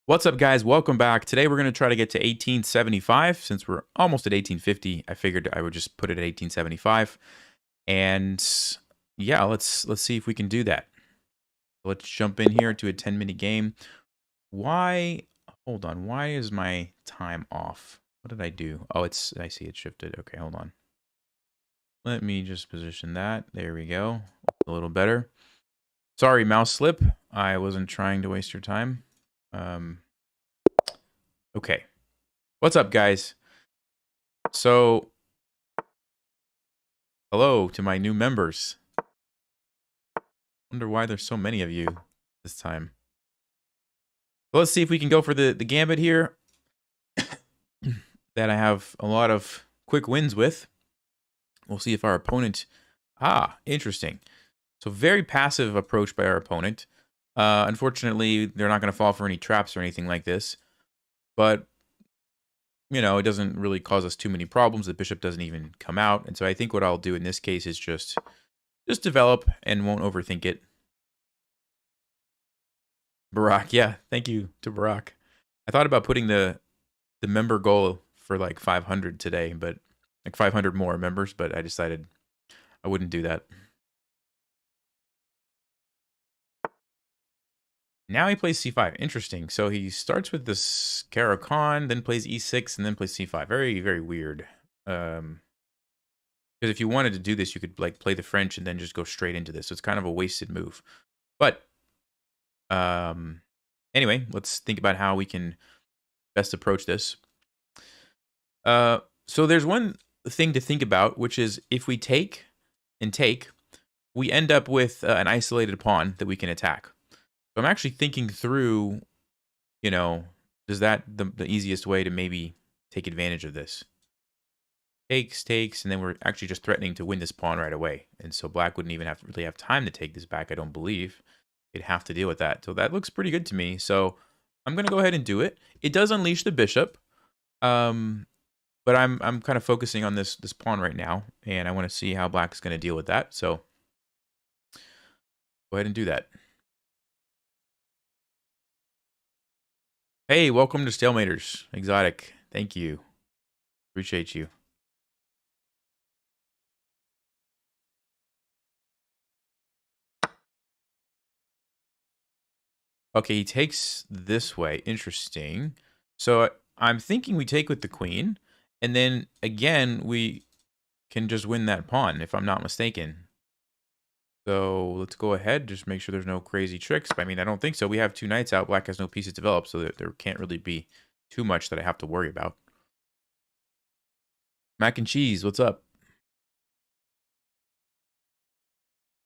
What's up, guys? Welcome back. Today we're going to try to get to 1875. Since we're almost at 1850, I figured I would just put it at 1875. And yeah, let's see if we can do that. Let's jump in here to a 10-minute game. Why? Hold on. Why is my time off? What did I do? Oh, I see it shifted. Okay, hold on. Let me just position that. There we go. A little better. Sorry, mouse slip. I wasn't trying to waste your time. Okay. What's up, guys? So, hello to my new members. Wonder why there's so many of you this time. Well, let's see if we can go for the gambit here that I have a lot of quick wins with. We'll see if our opponent... interesting. So, very passive approach by our opponent. Unfortunately, they're not going to fall for any traps or anything like this. But, you know, it doesn't really cause us too many problems. The bishop doesn't even come out. And so I think what I'll do in this case is just develop and won't overthink it. Barack, yeah, thank you to Barack. I thought about putting the member goal for like 500 today, but like 500 more members, but I decided I wouldn't do that. Now he plays c5. Interesting. So he starts with this Caro-Kann, then plays e6, and then plays c5. Very, very weird. Because if you wanted to do this, you could like play the French and then just go straight into this. So it's kind of a wasted move. But anyway, let's think about how we can best approach this. So there's one thing to think about, which is if we take and take, we end up with an isolated pawn that we can attack. So I'm actually thinking through, you know, is that the easiest way to maybe take advantage of this? Takes, and then we're actually just threatening to win this pawn right away. And so black wouldn't even really have time to take this back, I don't believe. They'd have to deal with that. So that looks pretty good to me. So I'm going to go ahead and do it. It does unleash the bishop. But I'm kind of focusing on this pawn right now. And I want to see how black is going to deal with that. So go ahead and do that. Hey, welcome to Stalematers. Exotic. Thank you. Appreciate you. Okay, he takes this way. Interesting. So I'm thinking we take with the queen, and then again we can just win that pawn, if I'm not mistaken. So let's go ahead, just make sure there's no crazy tricks. I mean, I don't think so. We have two knights out. Black has no pieces developed, so there can't really be too much that I have to worry about. Mac and cheese, what's up?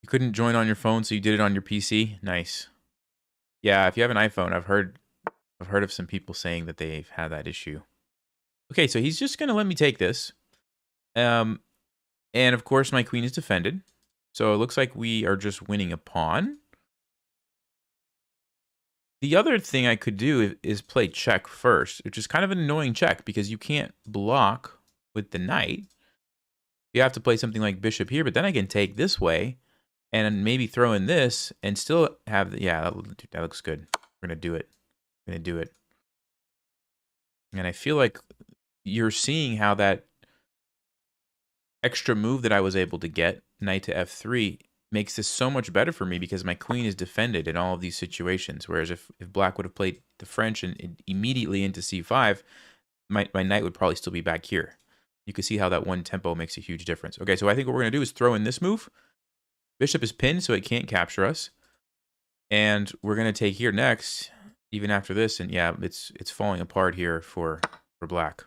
You couldn't join on your phone, so you did it on your PC? Nice. Yeah, if you have an iPhone, I've heard of some people saying that they've had that issue. Okay, so he's just going to let me take this. And of course, my queen is defended. So it looks like we are just winning a pawn. The other thing I could do is play check first, which is kind of an annoying check because you can't block with the knight. You have to play something like bishop here, but then I can take this way and maybe throw in this and still have the, yeah, that looks good. We're going to do it. We're going to do it. And I feel like you're seeing how that extra move that I was able to get, knight to f3, makes this so much better for me because my queen is defended in all of these situations. Whereas if black would have played the French and immediately into c5, my knight would probably still be back here. You can see how that one tempo makes a huge difference. Okay, so I think what we're going to do is throw in this move. Bishop is pinned, so it can't capture us. And we're going to take here next, even after this. And yeah, it's falling apart here for black.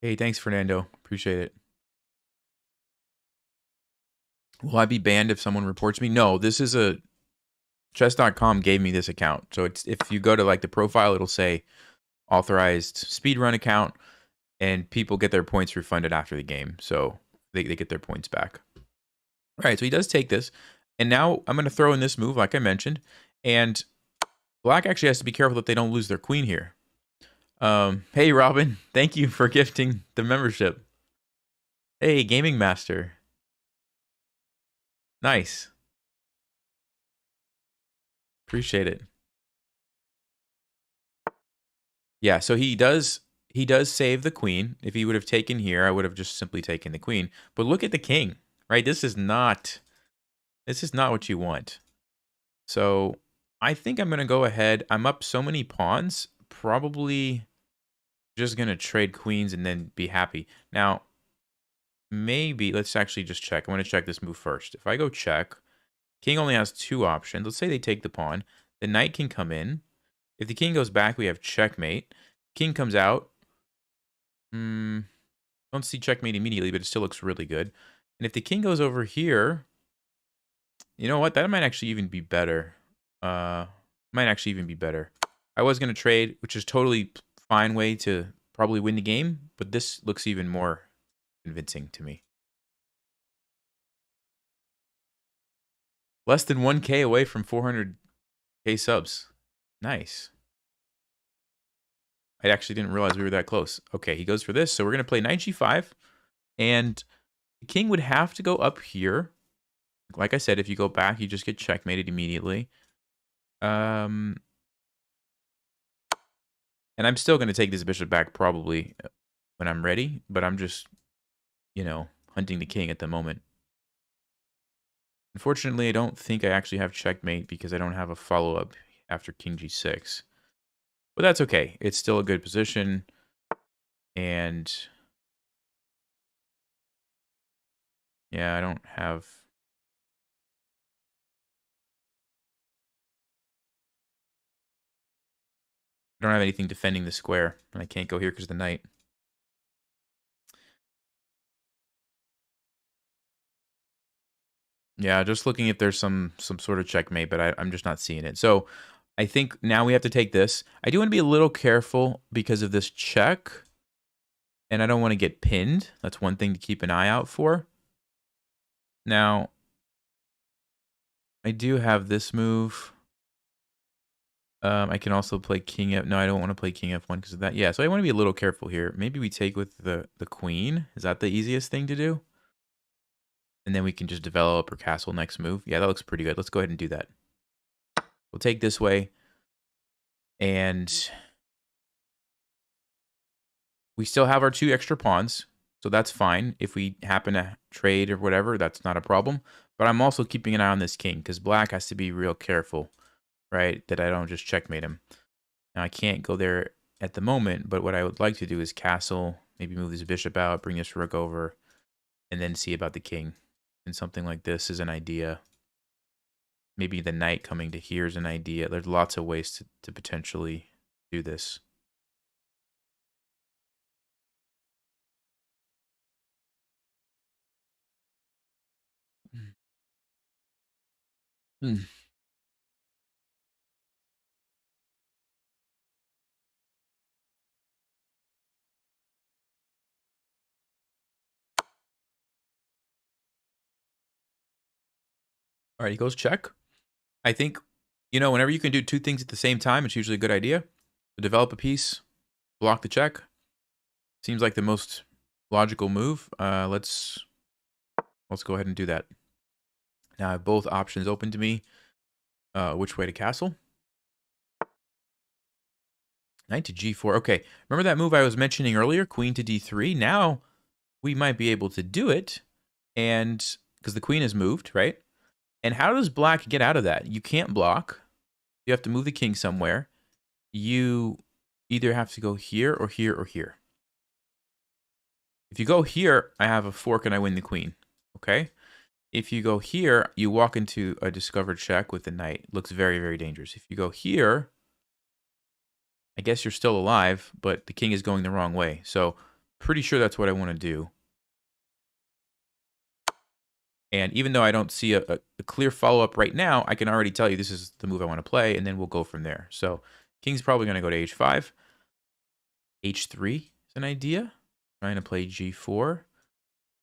Hey, thanks, Fernando. Appreciate it. Will I be banned if someone reports me? No, this is a... Chess.com gave me this account. So it's if you go to like the profile, it'll say authorized speedrun account, and people get their points refunded after the game. So they get their points back. All right, so he does take this. And now I'm going to throw in this move, like I mentioned. And black actually has to be careful that they don't lose their queen here. Hey, Robin. Thank you for gifting the membership. Hey, Gaming Master. Nice. Appreciate it. Yeah, so he does save the queen. If he would have taken here, I would have just simply taken the queen. But look at the king, right? This is not what you want. So I think I'm gonna go ahead. I'm up so many pawns, probably just gonna trade queens and then be happy. Now, maybe let's actually just check. I want to check this move first. If I go check, king only has two options. Let's say they take the pawn. The knight can come in. If the king goes back, we have checkmate. King comes out. Don't see checkmate immediately, but it still looks really good. And if the king goes over here, you know what? That might actually even be better. Might actually even be better. I was going to trade, which is totally fine way to probably win the game, but this looks even more convincing to me. Less than 1K away from 400K subs. Nice. I actually didn't realize we were that close. Okay, he goes for this. So we're going to play knight g5. And the king would have to go up here. Like I said, if you go back, you just get checkmated immediately. And I'm still going to take this bishop back probably when I'm ready. But I'm just, hunting the king at the moment. Unfortunately, I don't think I actually have checkmate because I don't have a follow-up after king g6. But that's okay. It's still a good position. And yeah, I don't have... I don't have anything defending the square. And I can't go here because of the knight. Yeah, just looking if there's some sort of checkmate, but I'm just not seeing it. So I think now we have to take this. I do want to be a little careful because of this check. And I don't want to get pinned. That's one thing to keep an eye out for. Now, I do have this move. I can also play king F. No, I don't want to play king F1 because of that. Yeah, so I want to be a little careful here. Maybe we take with the queen. Is that the easiest thing to do? And then we can just develop or castle next move. Yeah, that looks pretty good. Let's go ahead and do that. We'll take this way. And we still have our two extra pawns. So that's fine. If we happen to trade or whatever, that's not a problem. But I'm also keeping an eye on this king because black has to be real careful, right? That I don't just checkmate him. Now, I can't go there at the moment, but what I would like to do is castle, maybe move this bishop out, bring this rook over, and then see about the king. And something like this is an idea. Maybe the knight coming to here is an idea. There's lots of ways to potentially do this. Mm. All right, he goes check. I think, whenever you can do two things at the same time, it's usually a good idea. To develop a piece, block the check. Seems like the most logical move. Let's go ahead and do that. Now I have both options open to me. Which way to castle? Knight to g4. Okay, remember that move I was mentioning earlier? Queen to d3. Now we might be able to do it, and because the queen has moved, right? And how does black get out of that? You can't block. You have to move the king somewhere. You either have to go here or here or here. If you go here, I have a fork and I win the queen. Okay? If you go here, you walk into a discovered check with the knight. Looks very, very dangerous. If you go here, I guess you're still alive, but the king is going the wrong way. So pretty sure that's what I want to do. And even though I don't see a clear follow-up right now, I can already tell you this is the move I want to play, and then we'll go from there. So king's probably going to go to h5. h3 is an idea. Trying to play g4.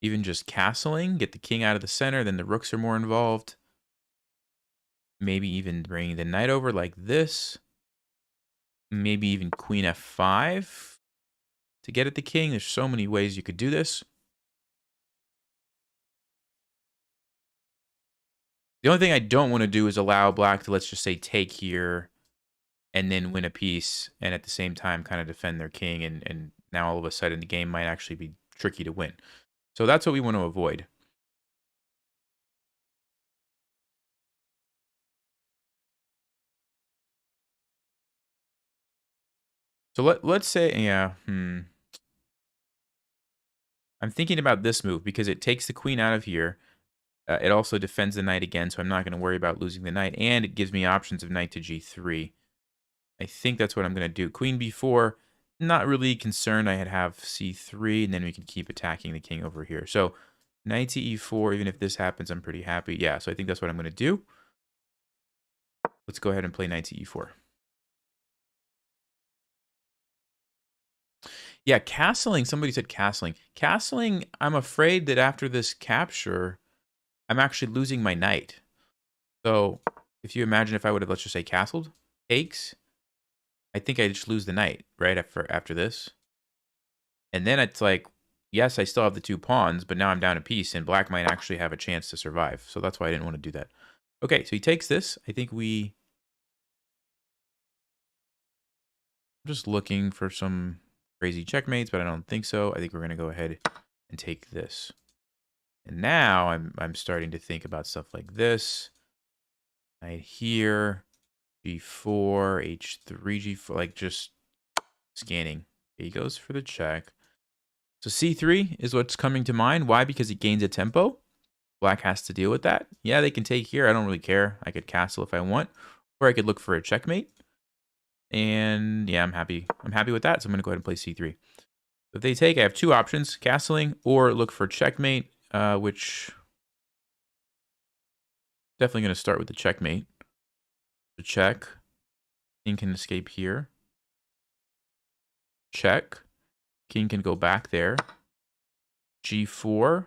Even just castling, get the king out of the center, then the rooks are more involved. Maybe even bringing the knight over like this. maybe even queen f5 to get at the king. There's so many ways you could do this. The only thing I don't want to do is allow black to, let's just say, take here and then win a piece and at the same time kind of defend their king. And now all of a sudden the game might actually be tricky to win. So that's what we want to avoid. So let's say, yeah, I'm thinking about this move because it takes the queen out of here. It also defends the knight again, so I'm not going to worry about losing the knight. And it gives me options of knight to g3. I think that's what I'm going to do. Queen b4, not really concerned. I have c3, and then we can keep attacking the king over here. So knight to e4, even if this happens, I'm pretty happy. Yeah, so I think that's what I'm going to do. Let's go ahead and play knight to e4. Yeah, castling. Somebody said castling. Castling, I'm afraid that after this capture, I'm actually losing my knight. So if you imagine if I would have, let's just say, castled, takes, I think I just lose the knight, right, after this. And then it's like, yes, I still have the 2 pawns, but now I'm down a piece, and black might actually have a chance to survive. So that's why I didn't want to do that. Okay, so he takes this. I think I'm just looking for some crazy checkmates, but I don't think so. I think we're going to go ahead and take this. And now I'm starting to think about stuff like this. Knight here, g4, h3, g4, like just scanning. He goes for the check. So c3 is what's coming to mind. Why? Because he gains a tempo. Black has to deal with that. Yeah, they can take here. I don't really care. I could castle if I want, or I could look for a checkmate. And yeah, I'm happy. I'm happy with that. So I'm going to go ahead and play c3. If they take, I have 2 options: castling or look for checkmate, which definitely going to start with the checkmate. The check. King can escape here. Check. King can go back there. g4.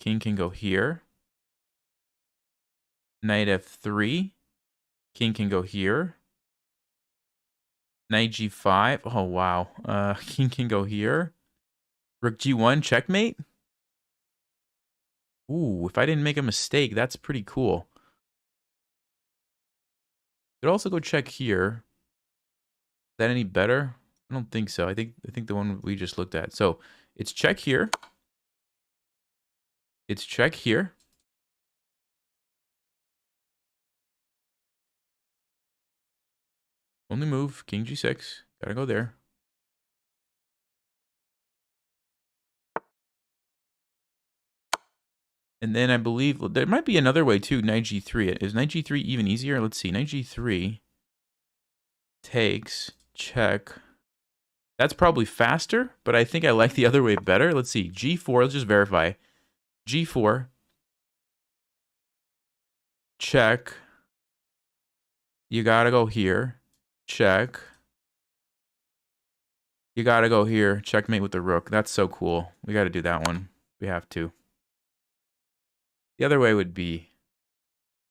King can go here. Knight f3. King can go here. Knight g5. Oh, wow. King can go here. Rook g1. Checkmate. Ooh, if I didn't make a mistake, that's pretty cool. Could also go check here. Is that any better? I don't think so. I think the one we just looked at. So it's check here. It's check here. Only move. King g6. Gotta go there. And then I believe there might be another way too. Knight g3. Is knight g3 even easier? Let's see. Knight g3 takes check. That's probably faster, but I think I like the other way better. Let's see. g4. Let's just verify. g4. Check. You gotta go here. Check. You gotta go here. Checkmate with the rook. That's so cool. We gotta do that one. We have to. The other way would be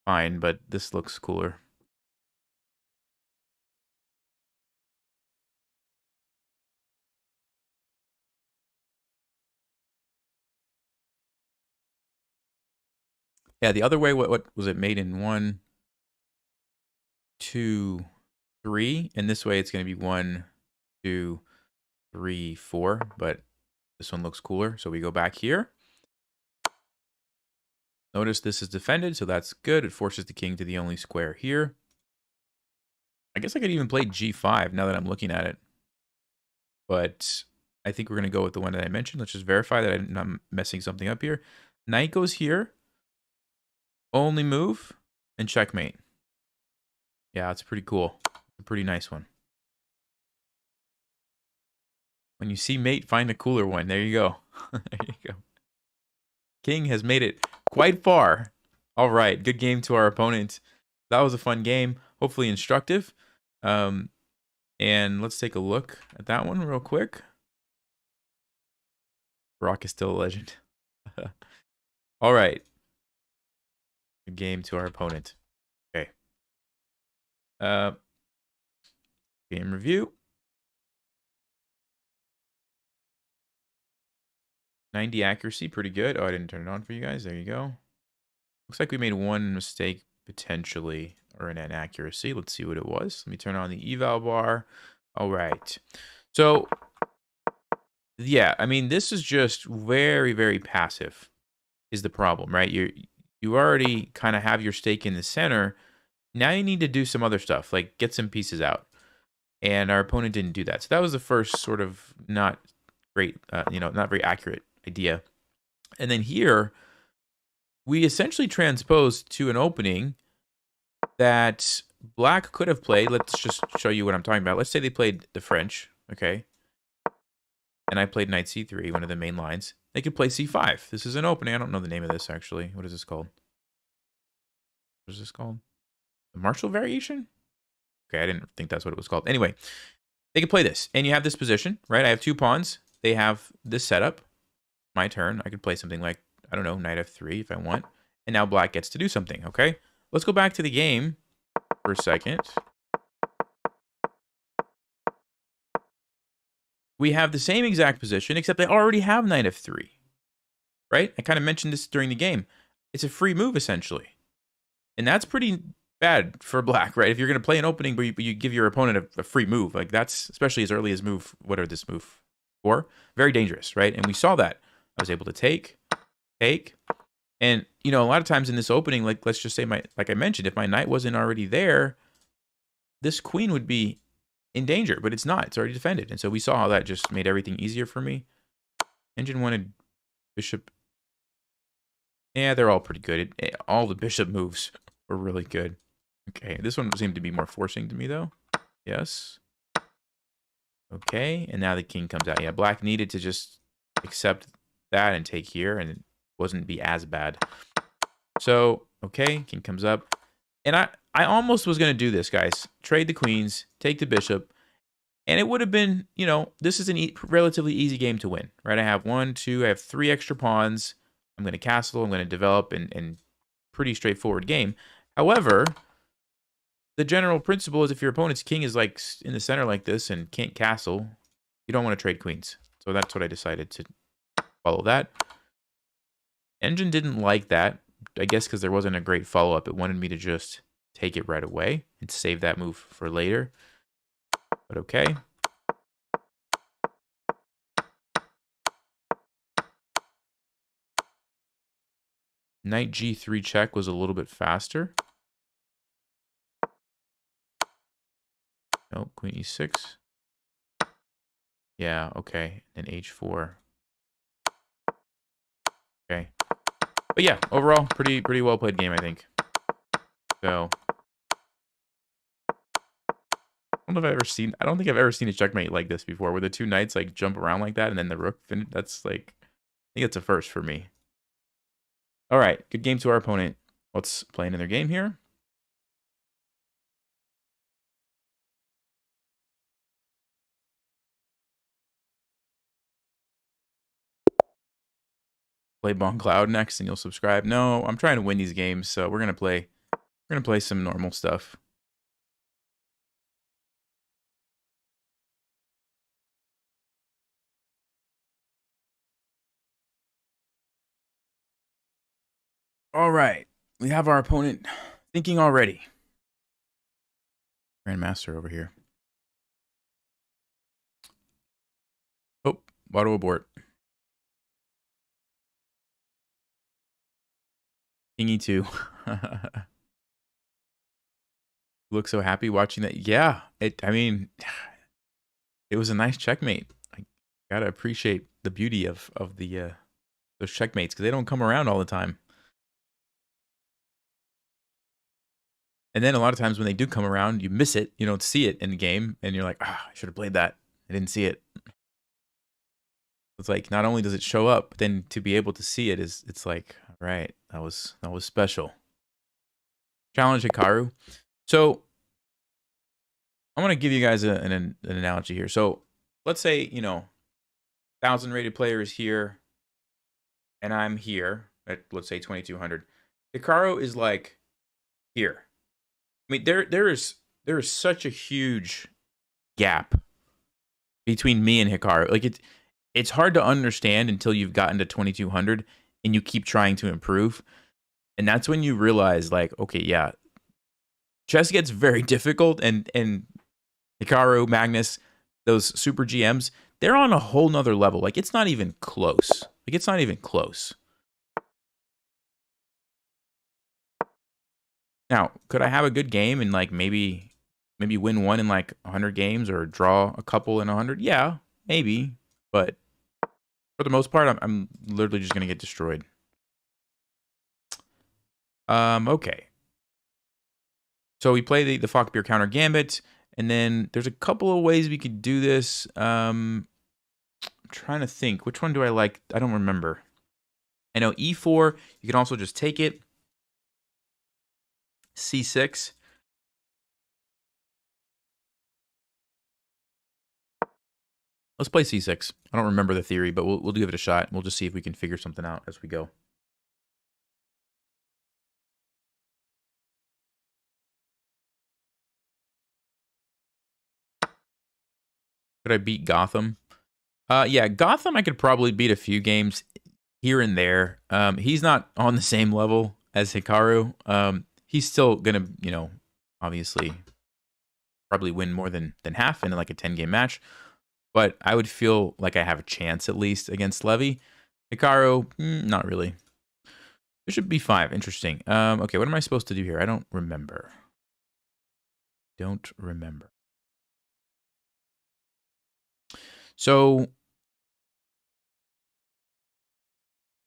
fine, but this looks cooler. Yeah, the other way, what was it? Made in 1, 2, 3. And this way it's going to be 1, 2, 3, 4. But this one looks cooler. So we go back here. Notice this is defended, so that's good. It forces the king to the only square here. I guess I could even play g5 now that I'm looking at it. But I think we're going to go with the one that I mentioned. Let's just verify that I'm not messing something up here. Knight goes here. Only move and checkmate. Yeah, it's pretty cool. A pretty nice one. When you see mate, find a cooler one. There you go. There you go. King has made it quite far. All right, good game to our opponent. That was a fun game, hopefully instructive. And let's take a look at that one real quick. Brock is still a legend. All right. Good game to our opponent. Okay. Game review. 90 accuracy, pretty good. Oh, I didn't turn it on for you guys. There you go. Looks like we made one mistake potentially, or an inaccuracy. Let's see what it was. Let me turn on the eval bar. All right. So, yeah, I mean, this is just very, very passive is the problem, right? You already kind of have your stake in the center. Now you need to do some other stuff, like get some pieces out. And our opponent didn't do that. So that was the first sort of not great, not very accurate idea. And then here, we essentially transposed to an opening that black could have played. Let's just show you what I'm talking about. Let's say they played the French, okay? And I played knight c3, one of the main lines. They could play c5. This is an opening. I don't know the name of this, actually. What is this called? What is this called? The Marshall variation? Okay, I didn't think that's what it was called. Anyway, they could play this. And you have this position, right? I have 2 pawns. They have this setup. My turn. I could play something like, I don't know, knight f3 if I want. And now black gets to do something, okay? Let's go back to the game for a second. We have the same exact position, except they already have knight f3, right? I kind of mentioned this during the game. It's a free move, essentially. And that's pretty bad for black, right? If you're going to play an opening, but you give your opponent a free move, like that's, especially as early as move, whatever this move for, very dangerous, right? And we saw that. I was able to take. And, you know, a lot of times in this opening, like, let's just say like I mentioned, if my knight wasn't already there, this queen would be in danger, but it's not. It's already defended. And so we saw how that just made everything easier for me. Engine wanted bishop. Yeah, they're all pretty good. All the bishop moves were really good. Okay, this one seemed to be more forcing to me, though. Yes. Okay, and now the king comes out. Yeah, black needed to just accept that and take here, and it wasn't be as bad. So, okay, king comes up. And I almost was going to do this, guys. Trade the queens, take the bishop. And it would have been, you know, this is a relatively easy game to win, right? I have 1, 2, I have 3 extra pawns. I'm going to castle, I'm going to develop, and pretty straightforward game. However, the general principle is if your opponent's king is like in the center like this and can't castle, you don't want to trade queens. So that's what I decided to follow that. Engine didn't like that, I guess because there wasn't a great follow-up. It wanted me to just take it right away and save that move for later. But okay. Knight g3 check was a little bit faster. Nope, queen e6. Yeah, okay. And h4. Okay. But yeah, overall, pretty well played game, I think. So I don't think I've ever seen a checkmate like this before, where the 2 knights like jump around like that and then the rook that's like, I think it's a first for me. All right, good game to our opponent. Let's play another game here. Play Bon Cloud next and you'll subscribe. No, I'm trying to win these games, so we're gonna play some normal stuff. All right, we have our opponent thinking already. Grandmaster over here. Oh, auto abort. King e2. Look so happy watching that. Yeah, I mean, it was a nice checkmate. I gotta appreciate the beauty of the those checkmates because they don't come around all the time. And then a lot of times when they do come around, you miss it. You don't see it in the game, and you're like, ah, I should have played that. I didn't see it. It's like not only does it show up, but then to be able to see it it's like, all right, that was special. Challenge Hikaru. So I'm gonna give you guys an analogy here. So let's say, you know, 1,000 rated players here, and I'm here at, let's say, 2,200. Hikaru is like here. I mean, there is such a huge gap between me and Hikaru. Like it's hard to understand until you've gotten to 2200 and you keep trying to improve. And that's when you realize, like, okay, yeah, chess gets very difficult, and Hikaru, Magnus, those super GMs, they're on a whole nother level. Like, it's not even close. Like, it's not even close. Now, could I have a good game and, like, maybe win one in, like, 100 games or draw a couple in 100? Yeah, maybe. But for the most part, I'm literally just going to get destroyed. Okay. So we play the Falkbeer counter gambit, and then there's a couple of ways we could do this. I'm trying to think. Which one do I like? I don't remember. I know e4, you can also just take it. c6. Let's play c6. I don't remember the theory, but we'll give it a shot. We'll just see if we can figure something out as we go. Could I beat Gotham? Yeah, Gotham I could probably beat a few games here and there. He's not on the same level as Hikaru. He's still gonna, you know, obviously probably win more than half in like a 10-game match. But I would feel like I have a chance at least against Levy. Hikaru, not really. Bishop b5, interesting. Okay, what am I supposed to do here? I don't remember. Don't remember. So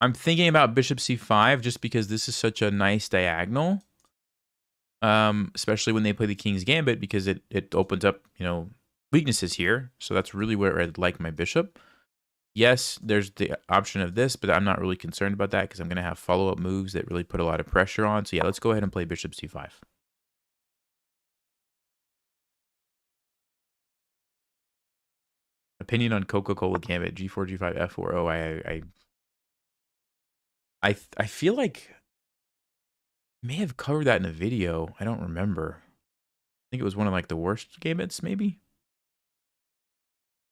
I'm thinking about bishop c5 just because this is such a nice diagonal. Especially when they play the King's Gambit, because it opens up, you know, weaknesses here. So that's really where I'd like my bishop. Yes, there's the option of this, but I'm not really concerned about that because I'm going to have follow-up moves that really put a lot of pressure on. So yeah, let's go ahead and play bishop c5. Opinion on Coca-Cola Gambit, g4, g5, f4. Oh, I feel like I may have covered that in a video. I don't remember. I think it was one of like the worst gambits, maybe.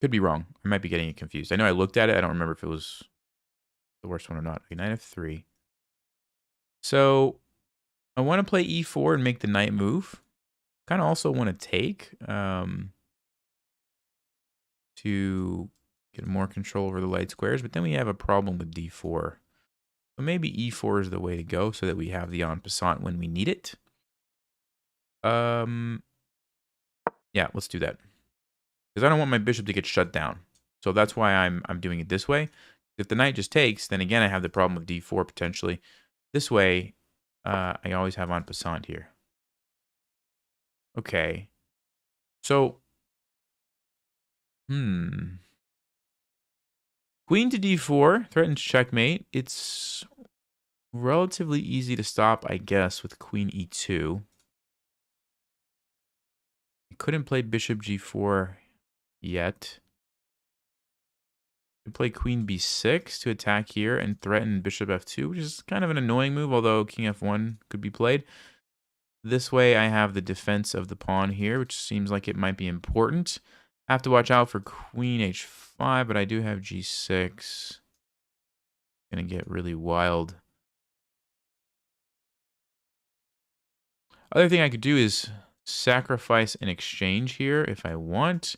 Could be wrong. I might be getting it confused. I know I looked at it. I don't remember if it was the worst one or not. Okay, knight f3. So I want to play e4 and make the knight move. Kind of also want to take to get more control over the light squares, but then we have a problem with d4. So maybe e4 is the way to go so that we have the en passant when we need it. Yeah, let's do that. Because I don't want my bishop to get shut down. So that's why I'm doing it this way. If the knight just takes, then again I have the problem with d4 potentially. This way, I always have en passant here. Okay. So, queen to d4 threatens checkmate. It's relatively easy to stop, I guess, with queen e2. I couldn't play bishop g4 yet. I could play queen b6 to attack here and threaten bishop f2, which is kind of an annoying move, although king f1 could be played. This way I have the defense of the pawn here, which seems like it might be important. I have to watch out for queen h5, but I do have g6. Gonna get really wild. Other thing I could do is sacrifice an exchange here if I want.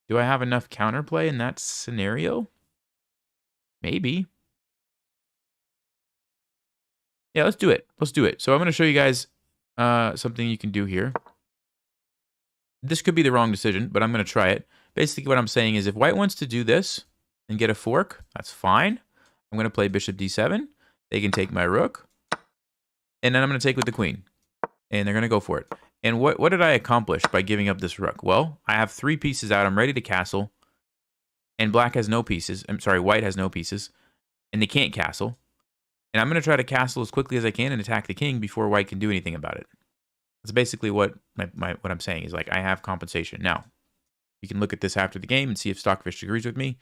Do I have enough counterplay in that scenario? Maybe. Yeah, let's do it. Let's do it. So I'm going to show you guys something you can do here. This could be the wrong decision, but I'm going to try it. Basically, what I'm saying is if white wants to do this and get a fork, that's fine. I'm going to play bishop d7. They can take my rook. And then I'm going to take with the queen. And they're going to go for it. And what did I accomplish by giving up this rook? Well, I have 3 pieces out. I'm ready to castle. And black has no pieces. I'm sorry, white has no pieces. And they can't castle. And I'm going to try to castle as quickly as I can and attack the king before white can do anything about it. That's basically what what I'm saying is, like, I have compensation. Now, you can look at this after the game and see if Stockfish agrees with me.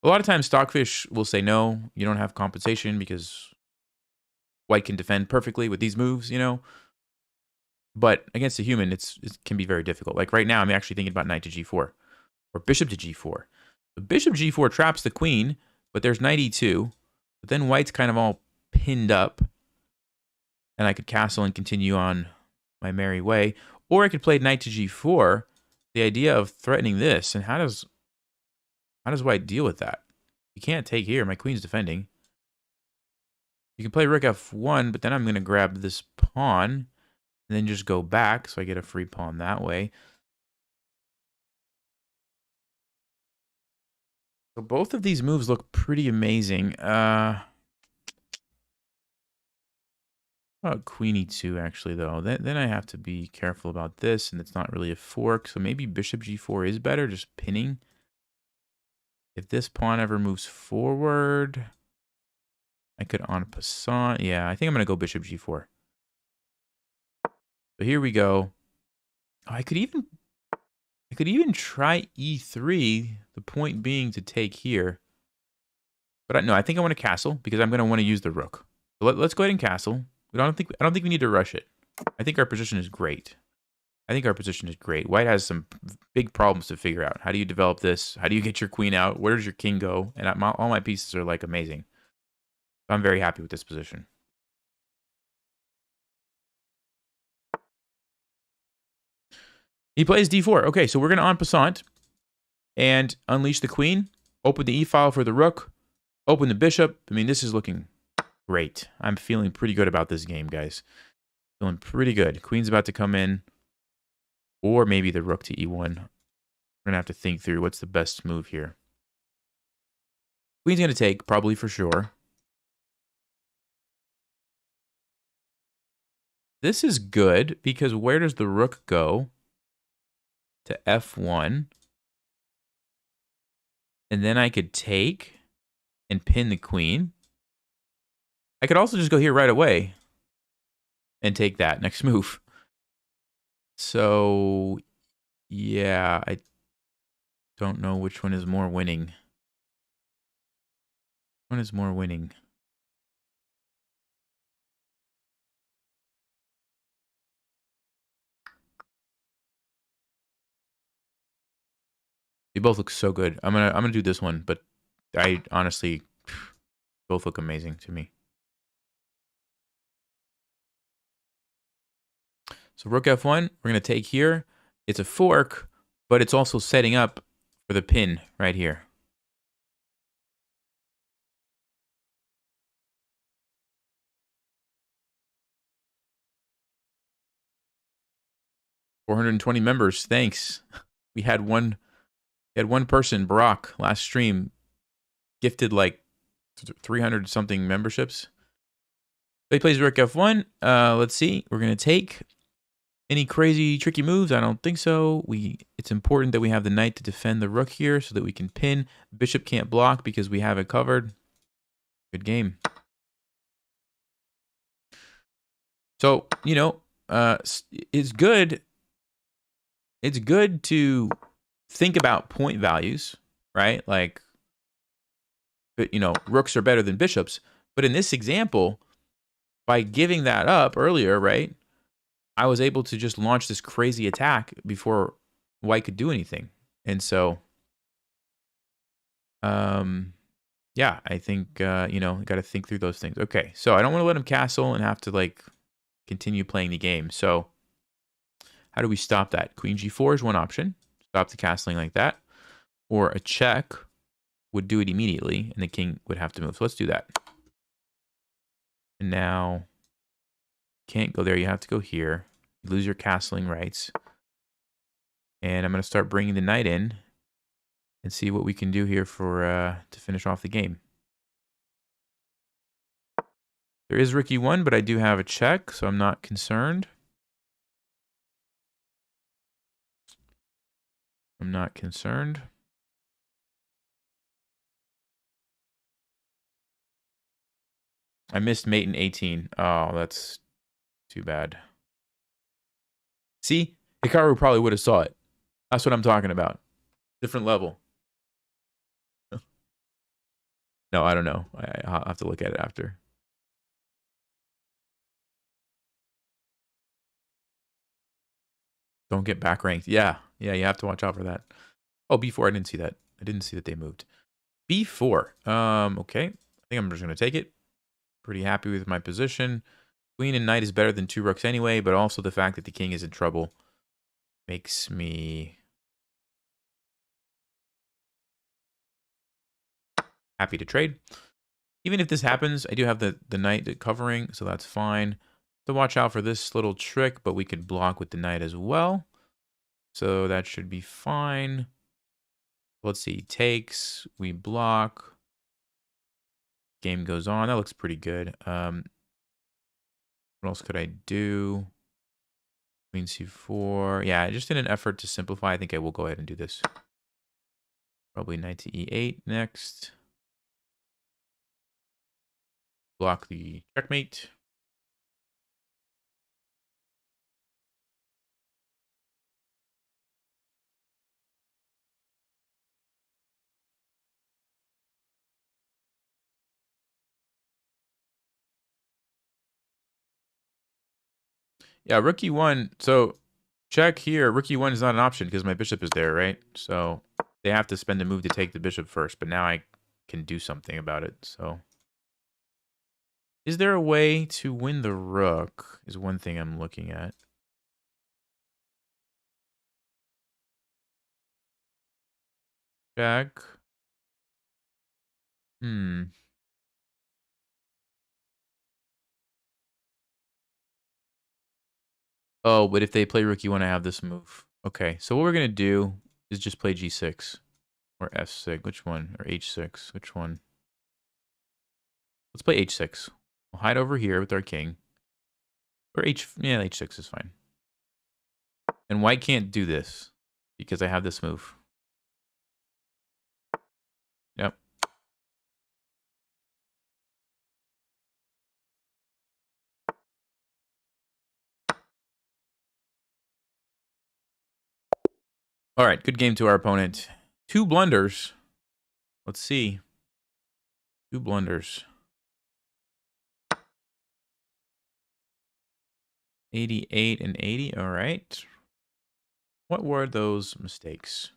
A lot of times Stockfish will say, no, you don't have compensation because white can defend perfectly with these moves, you know. But against a human, it can be very difficult. Like right now, I'm actually thinking about knight to g4 or bishop to g4. The bishop g4 traps the queen, but there's knight e2. But then white's kind of all pinned up, and I could castle and continue on my merry way. Or I could play knight to g4. The idea of threatening this, and how does white deal with that? You can't take here. My queen's defending. You can play rook f1, but then I'm going to grab this pawn and then just go back, so I get a free pawn that way. So both of these moves look pretty amazing. Queen e2, actually, though. Then I have to be careful about this, and it's not really a fork, so maybe bishop g4 is better, just pinning. If this pawn ever moves forward, I could en passant. Yeah, I think I'm going to go bishop g4. So here we go. Oh, I could even try e3, the point being to take here. But no, I think I want to castle because I'm going to want to use the rook. So let's go ahead and castle. I don't think we need to rush it. I think our position is great. White has some big problems to figure out. How do you develop this? How do you get your queen out? Where does your king go? And all my pieces are like amazing. So I'm very happy with this position. He plays d4. Okay, so we're going to en passant and unleash the queen. Open the e-file for the rook. Open the bishop. I mean, this is looking great. I'm feeling pretty good about this game, guys. Feeling pretty good. Queen's about to come in. Or maybe the rook to e1. We're going to have to think through what's the best move here. Queen's going to take, probably for sure. This is good because where does the rook go? To f1. And then I could take and pin the queen. I could also just go here right away and take that next move. So, yeah, I don't know which one is more winning. Which one is more winning? They both look so good. I'm gonna do this one, but I honestly both look amazing to me. So rook f1, we're gonna take here. It's a fork, but it's also setting up for the pin right here. $420 members. Thanks. We had one person, Barack, last stream, gifted like 300 something memberships. He plays rook f1. Let's see. We're gonna take. Any crazy tricky moves? I don't think so. It's important that we have the knight to defend the rook here so that we can pin. Bishop can't block because we have it covered. Good game. So, you know, it's good. It's good to think about point values, right? Like, but you know, rooks are better than bishops. But in this example, by giving that up earlier, right? I was able to just launch this crazy attack before white could do anything. And so, yeah, I think, you know, got to think through those things. Okay, so I don't want to let him castle and have to, like, continue playing the game. So how do we stop that? Queen g4 is one option. Stop the castling like that. Or a check would do it immediately, and the king would have to move. So let's do that. And now, can't go there. You have to go here. You lose your castling rights. And I'm going to start bringing the knight in and see what we can do here for to finish off the game. There is rook e1, but I do have a check, so I'm not concerned. I'm not concerned. I missed mate in 18. Oh, that's too bad. See? Hikaru probably would have saw it. That's what I'm talking about. Different level. No, I don't know. I'll have to look at it after. Don't get back ranked. Yeah. Yeah, you have to watch out for that. Oh, B4, I didn't see that. I didn't see that they moved. B4. Okay. I think I'm just going to take it. Pretty happy with my position. Queen and knight is better than 2 rooks anyway, but also the fact that the king is in trouble makes me happy to trade. Even if this happens, I do have the knight covering, so that's fine. To watch out for this little trick, but we could block with the knight as well. So that should be fine. Let's see, takes, we block. Game goes on. That looks pretty good. What else could I do? Queen c4. Yeah, just in an effort to simplify, I think I will go ahead and do this. Probably knight to e8 next. Block the checkmate. Yeah, rook e1. So check here. Rook e1 is not an option because my bishop is there, right? So they have to spend a move to take the bishop first, but now I can do something about it. So is there a way to win the rook is one thing I'm looking at. Check. Oh, but if they play rook e1, I have this move. Okay, so what we're going to do is just play g6 or f6. Which one? Or h6. Which one? Let's play h6. We'll hide over here with our king. Or yeah, h6 is fine. And white can't do this because I have this move. Yep. All right, good game to our opponent. 2 blunders. Let's see. 2 blunders. 88 and 80. All right. What were those mistakes?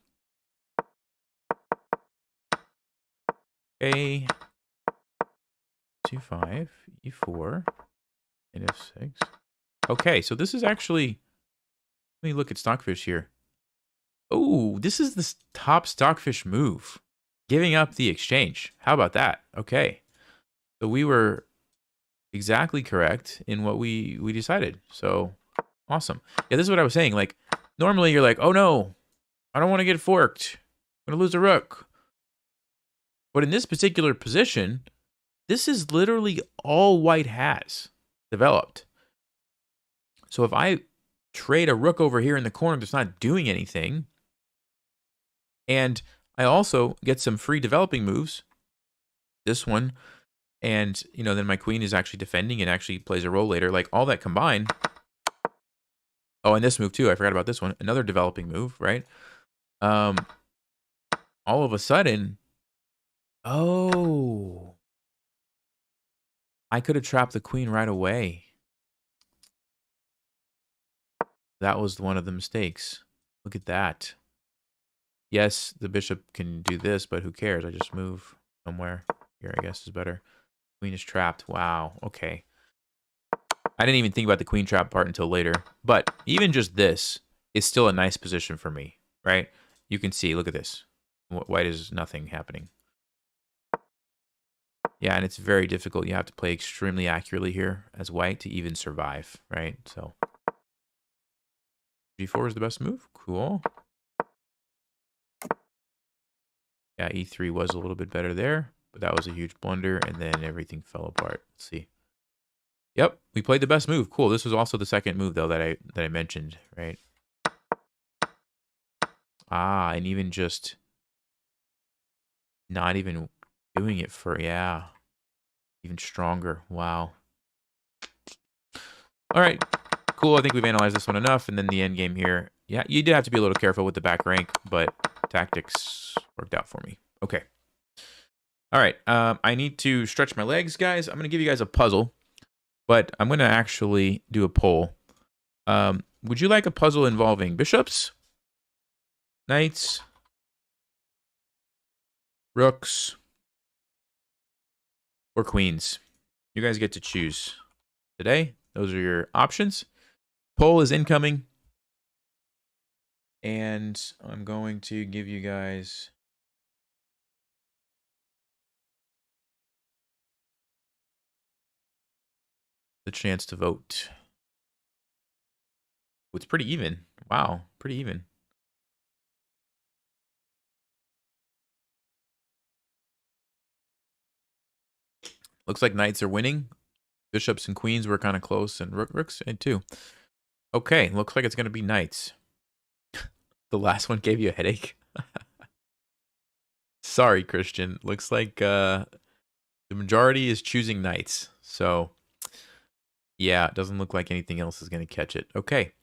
A 2-5, e4, and f6. Okay, so this is actually. Let me look at Stockfish here. Oh, this is the top Stockfish move. Giving up the exchange. How about that? Okay. So we were exactly correct in what we decided. So awesome. Yeah, this is what I was saying. Like, normally you're like, oh no, I don't want to get forked. I'm going to lose a rook. But in this particular position, this is literally all white has developed. So if I trade a rook over here in the corner that's not doing anything, and I also get some free developing moves, this one, and, you know, then my queen is actually defending and actually plays a role later. Like, all that combined. Oh, and this move, too. I forgot about this one. Another developing move, right? All of a sudden, oh, I could have trapped the queen right away. That was one of the mistakes. Look at that. Yes, the bishop can do this, but who cares? I just move somewhere. Here, I guess, is better. Queen is trapped. Wow. Okay. I didn't even think about the queen trap part until later. But even just this is still a nice position for me, right? You can see, look at this. White is nothing happening. Yeah, and it's very difficult. You have to play extremely accurately here as white to even survive, right? So g4 is the best move. Cool. Yeah, e3 was a little bit better there, but that was a huge blunder, and then everything fell apart. Let's see. Yep, we played the best move. Cool. This was also the second move, though, that I mentioned, right? Ah, and even just not even doing it for, yeah, even stronger. Wow. All right, cool. I think we've analyzed this one enough. And then the end game here. Yeah, you do have to be a little careful with the back rank, but tactics worked out for me. Okay. All right. I need to stretch my legs, guys. I'm going to give you guys a puzzle, but I'm going to actually do a poll. would you like a puzzle involving bishops, knights, rooks, or queens? You guys get to choose today. Those are your options. Poll is incoming. And I'm going to give you guys the chance to vote. It's pretty even. Wow, pretty even. Looks like knights are winning. Bishops and queens were kind of close, and rooks too. Okay, looks like it's going to be knights. The last one gave you a headache. Sorry, Christian. Looks like the majority is choosing knights. So, yeah, it doesn't look like anything else is going to catch it. Okay,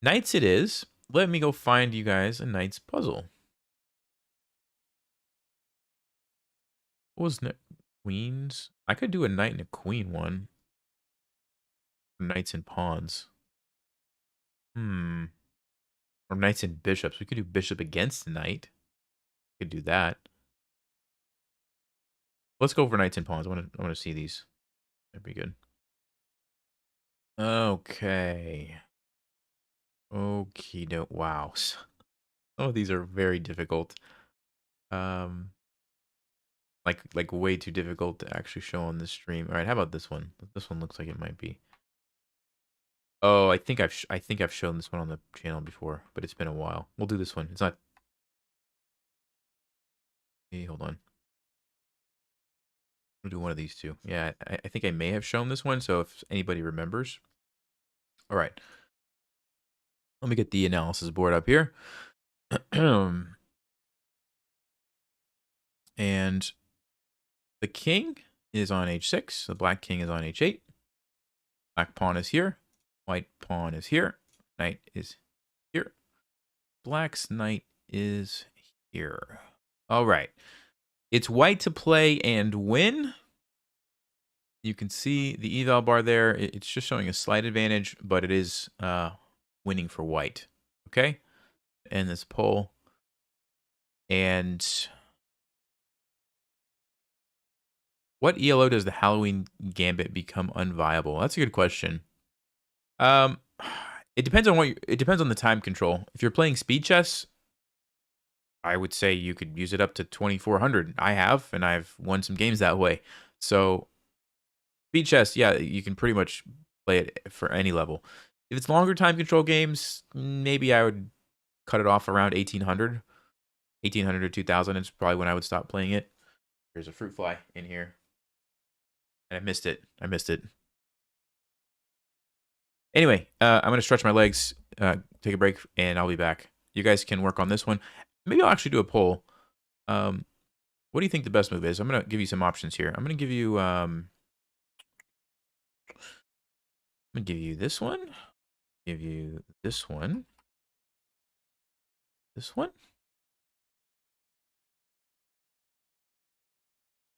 knights it is. Let me go find you guys a knight's puzzle. What was queens? I could do a knight and a queen one. Knights and pawns. Or knights and bishops. We could do bishop against the knight. We could do that. Let's go for knights and pawns. I want to see these. That'd be good. Okay. Okie doke. Wow. Some of these are very difficult. Like way too difficult to actually show on this stream. All right, how about this one? This one looks like it might be. Oh, I think I've shown this one on the channel before, but it's been a while. We'll do this one. It's not. Hey, hold on. We'll do one of these two. Yeah, I think I may have shown this one. So if anybody remembers. All right. Let me get the analysis board up here. And the king is on h6. The black king is on h8. Black pawn is here. White pawn is here. Knight is here. Black's knight is here. All right. It's white to play and win. You can see the eval bar there. It's just showing a slight advantage, but it is winning for white. Okay? End this poll. And what ELO does the Halloween Gambit become unviable? That's a good question. It depends on it depends on the time control. If you're playing speed chess, I would say you could use it up to 2400. I have, and I've won some games that way. So speed chess, yeah, you can pretty much play it for any level. If it's longer time control games, maybe I would cut it off around 1800. 1800 or 2000 is probably when I would stop playing it. There's a fruit fly in here. And I missed it. Anyway, I'm going to stretch my legs, take a break, and I'll be back. You guys can work on this one. Maybe I'll actually do a poll. What do you think the best move is? I'm going to give you some options here. I'm going to give you this one. Give you this one. This one.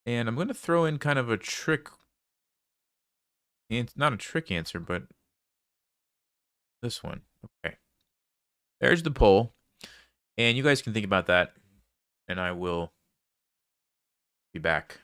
And I'm going to throw in kind of a trick. Not a trick answer, but this one. Okay. There's the poll. And you guys can think about that. And I will be back.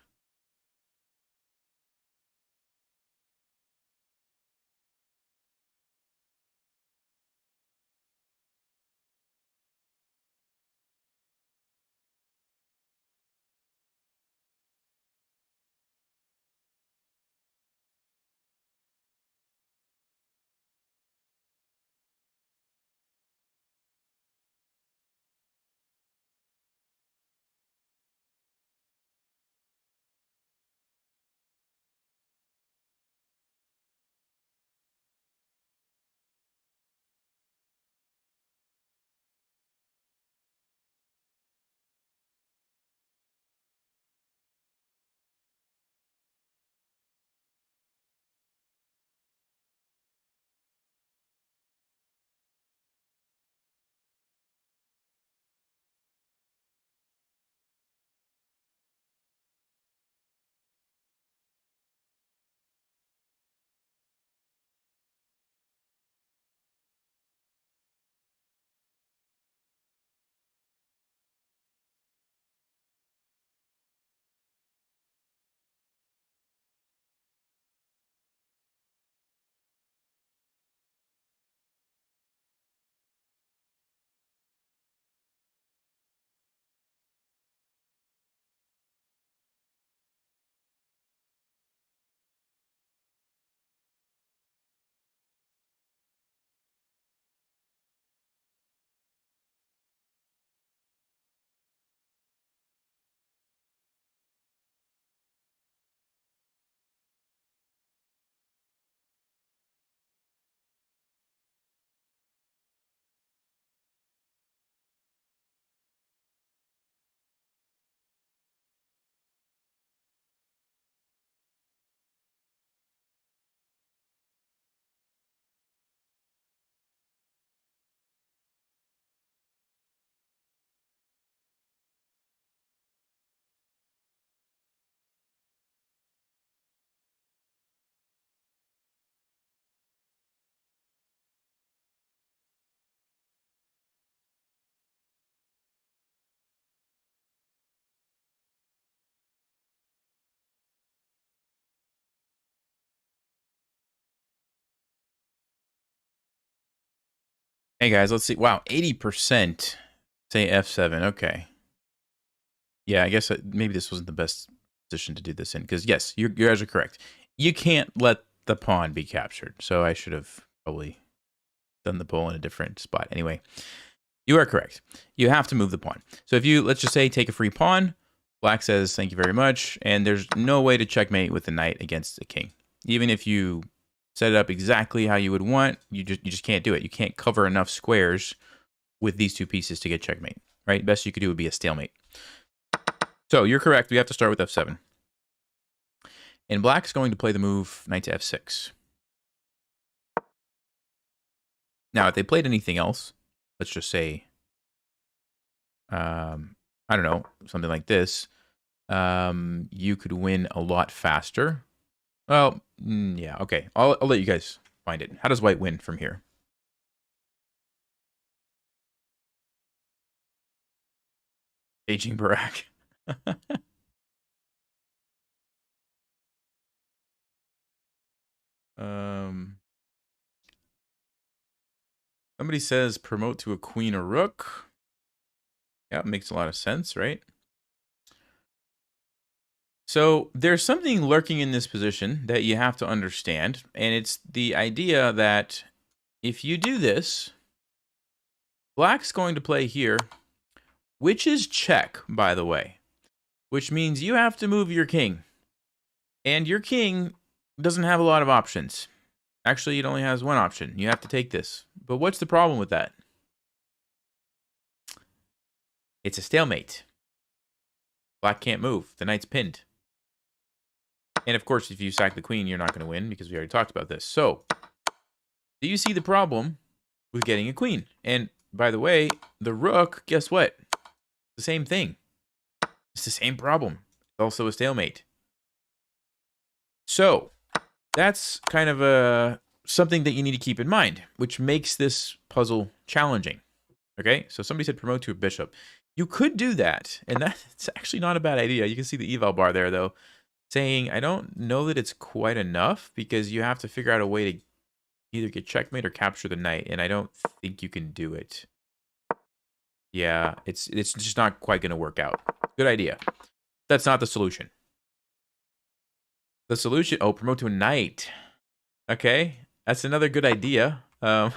Hey guys, let's see. Wow, 80% say f7. Okay. Yeah, I guess maybe this wasn't the best position to do this in because yes, you guys are correct. You can't let the pawn be captured. So I should have probably done the pole in a different spot. Anyway, you are correct. You have to move the pawn. So if you, let's just say, take a free pawn, black says thank you very much, and there's no way to checkmate with the knight against the king. Even if you set it up exactly how you would want, you just can't do it. You can't cover enough squares with these two pieces to get checkmate, right? Best you could do would be a stalemate. So you're correct. We have to start with f7. And black's going to play the move knight to f6. Now, if they played anything else, let's just say, I don't know, something like this, you could win a lot faster. Well, yeah, okay. I'll let you guys find it. How does white win from here? Aging Barak. Somebody says promote to a queen or rook. Yeah, it makes a lot of sense, right? So there's something lurking in this position that you have to understand, and it's the idea that if you do this, black's going to play here, which is check, by the way, which means you have to move your king. And your king doesn't have a lot of options. Actually, it only has one option. You have to take this. But what's the problem with that? It's a stalemate. Black can't move. The knight's pinned. And of course, if you sack the queen, you're not going to win because we already talked about this. So, do you see the problem with getting a queen? And by the way, the rook, guess what? The same thing. It's the same problem. It's also a stalemate. So, that's kind of something that you need to keep in mind, which makes this puzzle challenging. Okay, so somebody said promote to a bishop. You could do that, and that's actually not a bad idea. You can see the eval bar there, though, saying, I don't know that it's quite enough because you have to figure out a way to either get checkmate or capture the knight, and I don't think you can do it. Yeah, it's just not quite going to work out. Good idea. That's not the solution. The solution, oh, promote to a knight. Okay, that's another good idea. But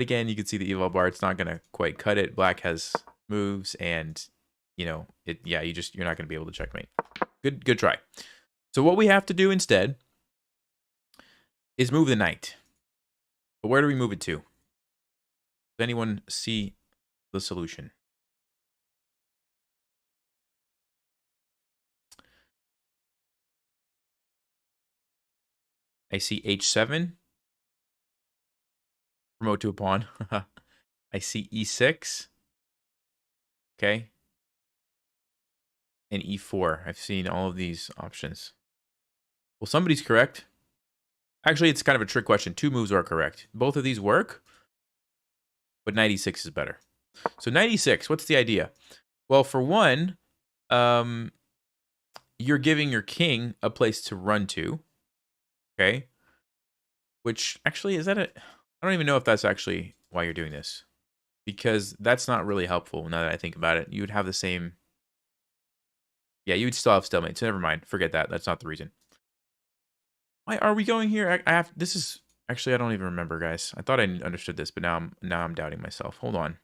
again, you can see the eval bar. It's not going to quite cut it. Black has moves, and you know it. Yeah, you're not going to be able to checkmate. Good try. So what we have to do instead is move the knight. But where do we move it to? Does anyone see the solution? I see h7. Promote to a pawn. I see e6. Okay. And e4. I've seen all of these options. Well, somebody's correct. Actually, it's kind of a trick question. Two moves are correct. Both of these work, but knight e6 is better. So knight e6, what's the idea? Well, for one, you're giving your king a place to run to. Okay. Which actually, is that a... I don't even know if that's actually why you're doing this. Because that's not really helpful now that I think about it. You would have the same... Yeah, you would still have stalemate. So never mind. Forget that. That's not the reason. Why are we going here? I have... This is... Actually, I don't even remember, guys. I thought I understood this, but now I'm doubting myself. Hold on.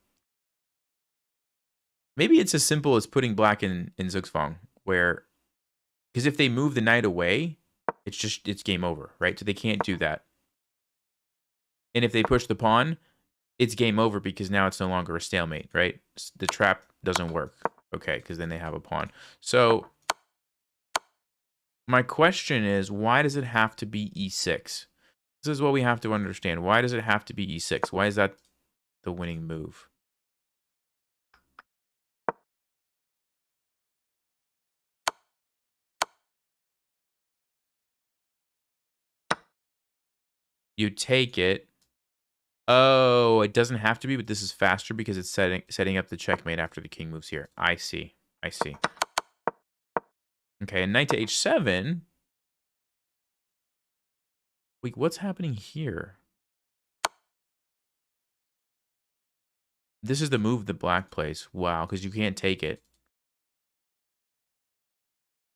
Maybe it's as simple as putting black in Zugzwang, where... Because if they move the knight away, it's game over, right? So they can't do that. And if they push the pawn, it's game over because now it's no longer a stalemate, right? The trap doesn't work. Okay, because then they have a pawn. So my question is, why does it have to be e6? This is what we have to understand. Why does it have to be e6? Why is that the winning move? You take it. Oh, it doesn't have to be, but this is faster because it's setting up the checkmate after the king moves here. I see. I see. Okay, and knight to h7. Wait, what's happening here? This is the move the black plays. Wow, because you can't take it.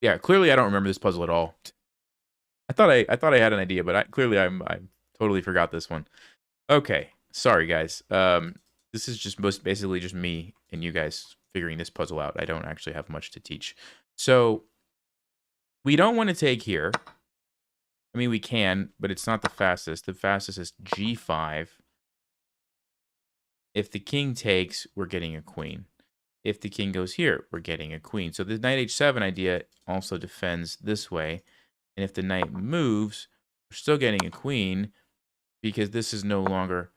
Yeah, clearly I don't remember this puzzle at all. I thought I had an idea, but clearly I totally forgot this one. Okay, sorry guys. This is just basically just me and you guys figuring this puzzle out. I don't actually have much to teach. So we don't want to take here. I mean, we can, but it's not the fastest. The fastest is G5. If the king takes, we're getting a queen. If the king goes here, we're getting a queen. So the knight H7 idea also defends this way. And if the knight moves, we're still getting a queen because this is no longer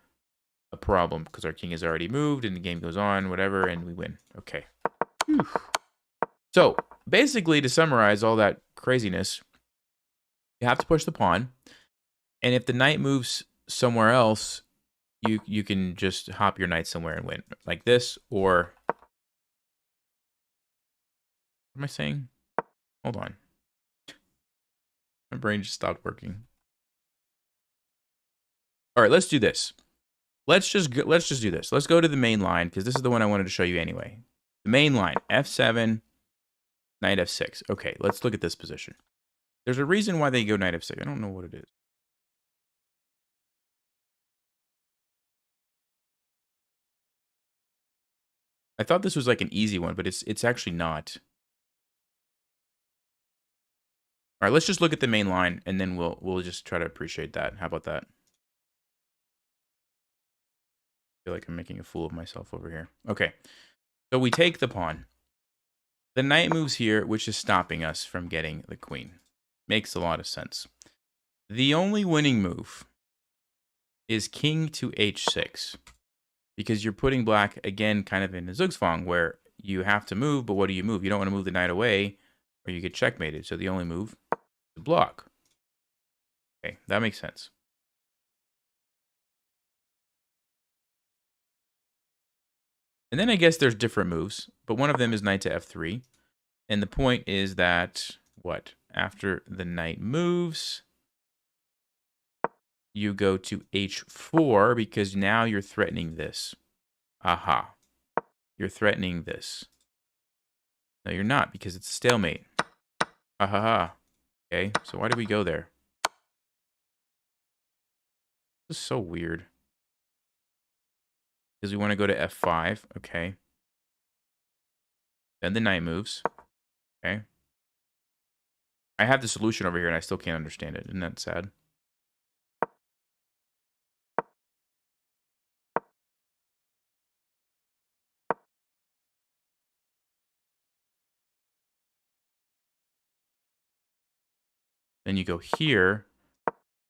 a problem because our king has already moved and the game goes on, whatever, and we win. Okay. Whew. So basically, to summarize all that craziness, you have to push the pawn. And if the knight moves somewhere else, you can just hop your knight somewhere and win. Like this, or... What am I saying? Hold on. My brain just stopped working. All right, let's do this. Let's just do this. Let's go to the main line because this is the one I wanted to show you anyway. The main line, F7, knight F6. Okay, let's look at this position. There's a reason why they go knight F6. I don't know what it is. I thought this was like an easy one, but it's actually not. All right, let's just look at the main line and then we'll just try to appreciate that. How about that? I feel like I'm making a fool of myself over here. Okay. So we take the pawn. The knight moves here, which is stopping us from getting the queen. Makes a lot of sense. The only winning move is king to h6. Because you're putting black, again, kind of in a Zugzwang, where you have to move, but what do you move? You don't want to move the knight away, or you get checkmated. So the only move is to block. Okay, that makes sense. And then I guess there's different moves, but one of them is knight to f3. And the point is that, what? After the knight moves, you go to h4 because now you're threatening this. Aha. You're threatening this. No, you're not because it's a stalemate. Ha ha ha. Okay, so why did we go there? This is so weird. Because we want to go to f5. Okay. Then the knight moves. Okay. I have the solution over here and I still can't understand it. Isn't that sad? Then you go here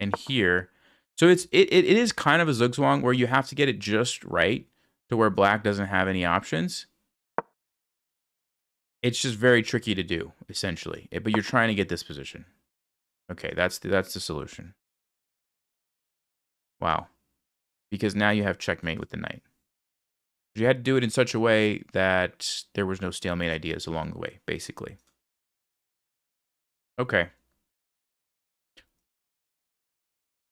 and here. So it is kind of a Zugzwang where you have to get it just right to where black doesn't have any options. It's just very tricky to do, essentially. But you're trying to get this position. Okay, that's the solution. Wow. Because now you have checkmate with the knight. You had to do it in such a way that there was no stalemate ideas along the way, basically. Okay.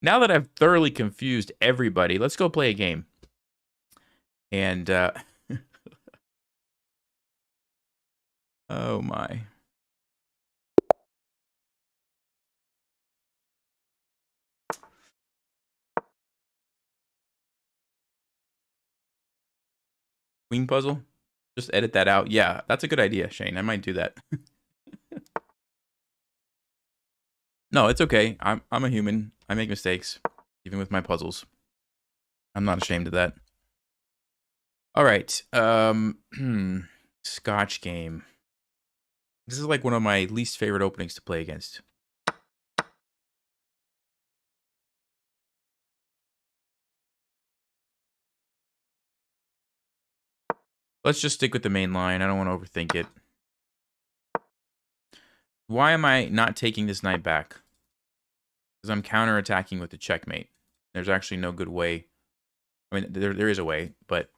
Now that I've thoroughly confused everybody, let's go play a game. And, oh my. Queen puzzle? Just edit that out. Yeah, that's a good idea, Shane. I might do that. No, it's okay. I'm a human. I make mistakes, even with my puzzles. I'm not ashamed of that. All right. Scotch game. This is like one of my least favorite openings to play against. Let's just stick with the main line. I don't want to overthink it. Why am I not taking this knight back? Because I'm counterattacking with the checkmate. There's actually no good way. I mean, there is a way, but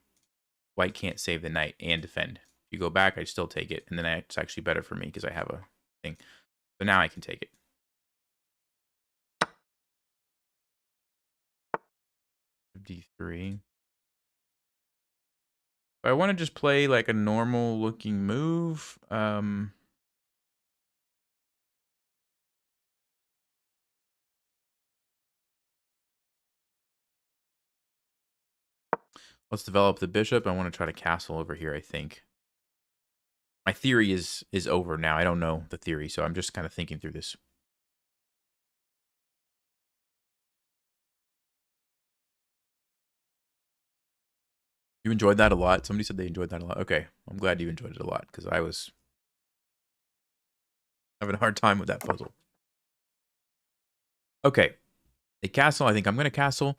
white can't save the knight and defend. If you go back, I still take it, and then it's actually better for me because I have a thing. So now I can take it. D3. I want to just play like a normal looking move, let's develop the bishop. I want to try to castle over here, I think. My theory is over now. I don't know the theory, so I'm just kind of thinking through this. You enjoyed that a lot? Somebody said they enjoyed that a lot. Okay, I'm glad you enjoyed it a lot, because I was having a hard time with that puzzle. Okay, a castle. I think I'm going to castle.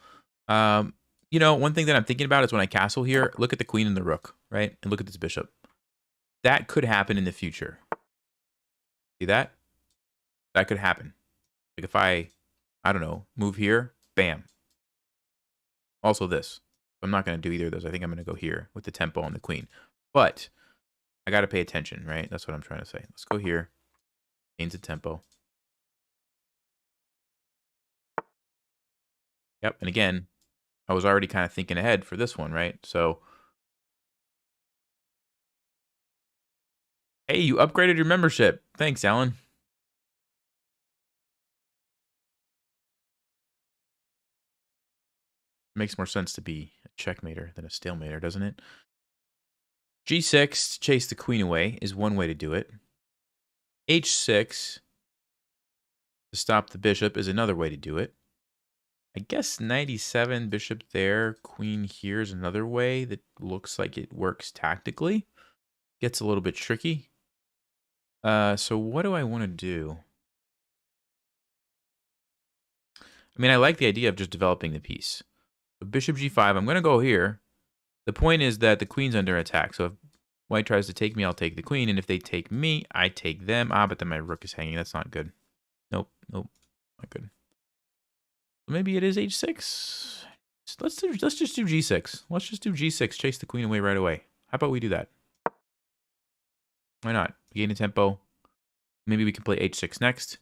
You know, one thing that I'm thinking about is when I castle here, look at the queen and the rook, right? And look at this bishop. That could happen in the future. See that? That could happen. Like if I don't know, move here, bam. Also this. I'm not going to do either of those. I think I'm going to go here with the tempo on the queen. But I got to pay attention, right? That's what I'm trying to say. Let's go here. Change the tempo. Yep. And again, I was already kind of thinking ahead for this one, right? So, hey, you upgraded your membership. Thanks, Alan. Makes more sense to be a checkmater than a stalemater, doesn't it? G6, chase the queen away, is one way to do it. H6, to stop the bishop, is another way to do it. I guess knight e7, bishop there, queen here is another way that looks like it works tactically. Gets a little bit tricky. So what do I want to do? I mean, I like the idea of just developing the piece. So bishop g5, I'm going to go here. The point is that the queen's under attack. So if white tries to take me, I'll take the queen. And if they take me, I take them. Ah, but then my rook is hanging. That's not good. Nope, not good. Maybe it is h6. Let's just do g6. Let's just do g6. Chase the queen away right away. How about we do that? Why not? Gain a tempo. Maybe we can play h6 next.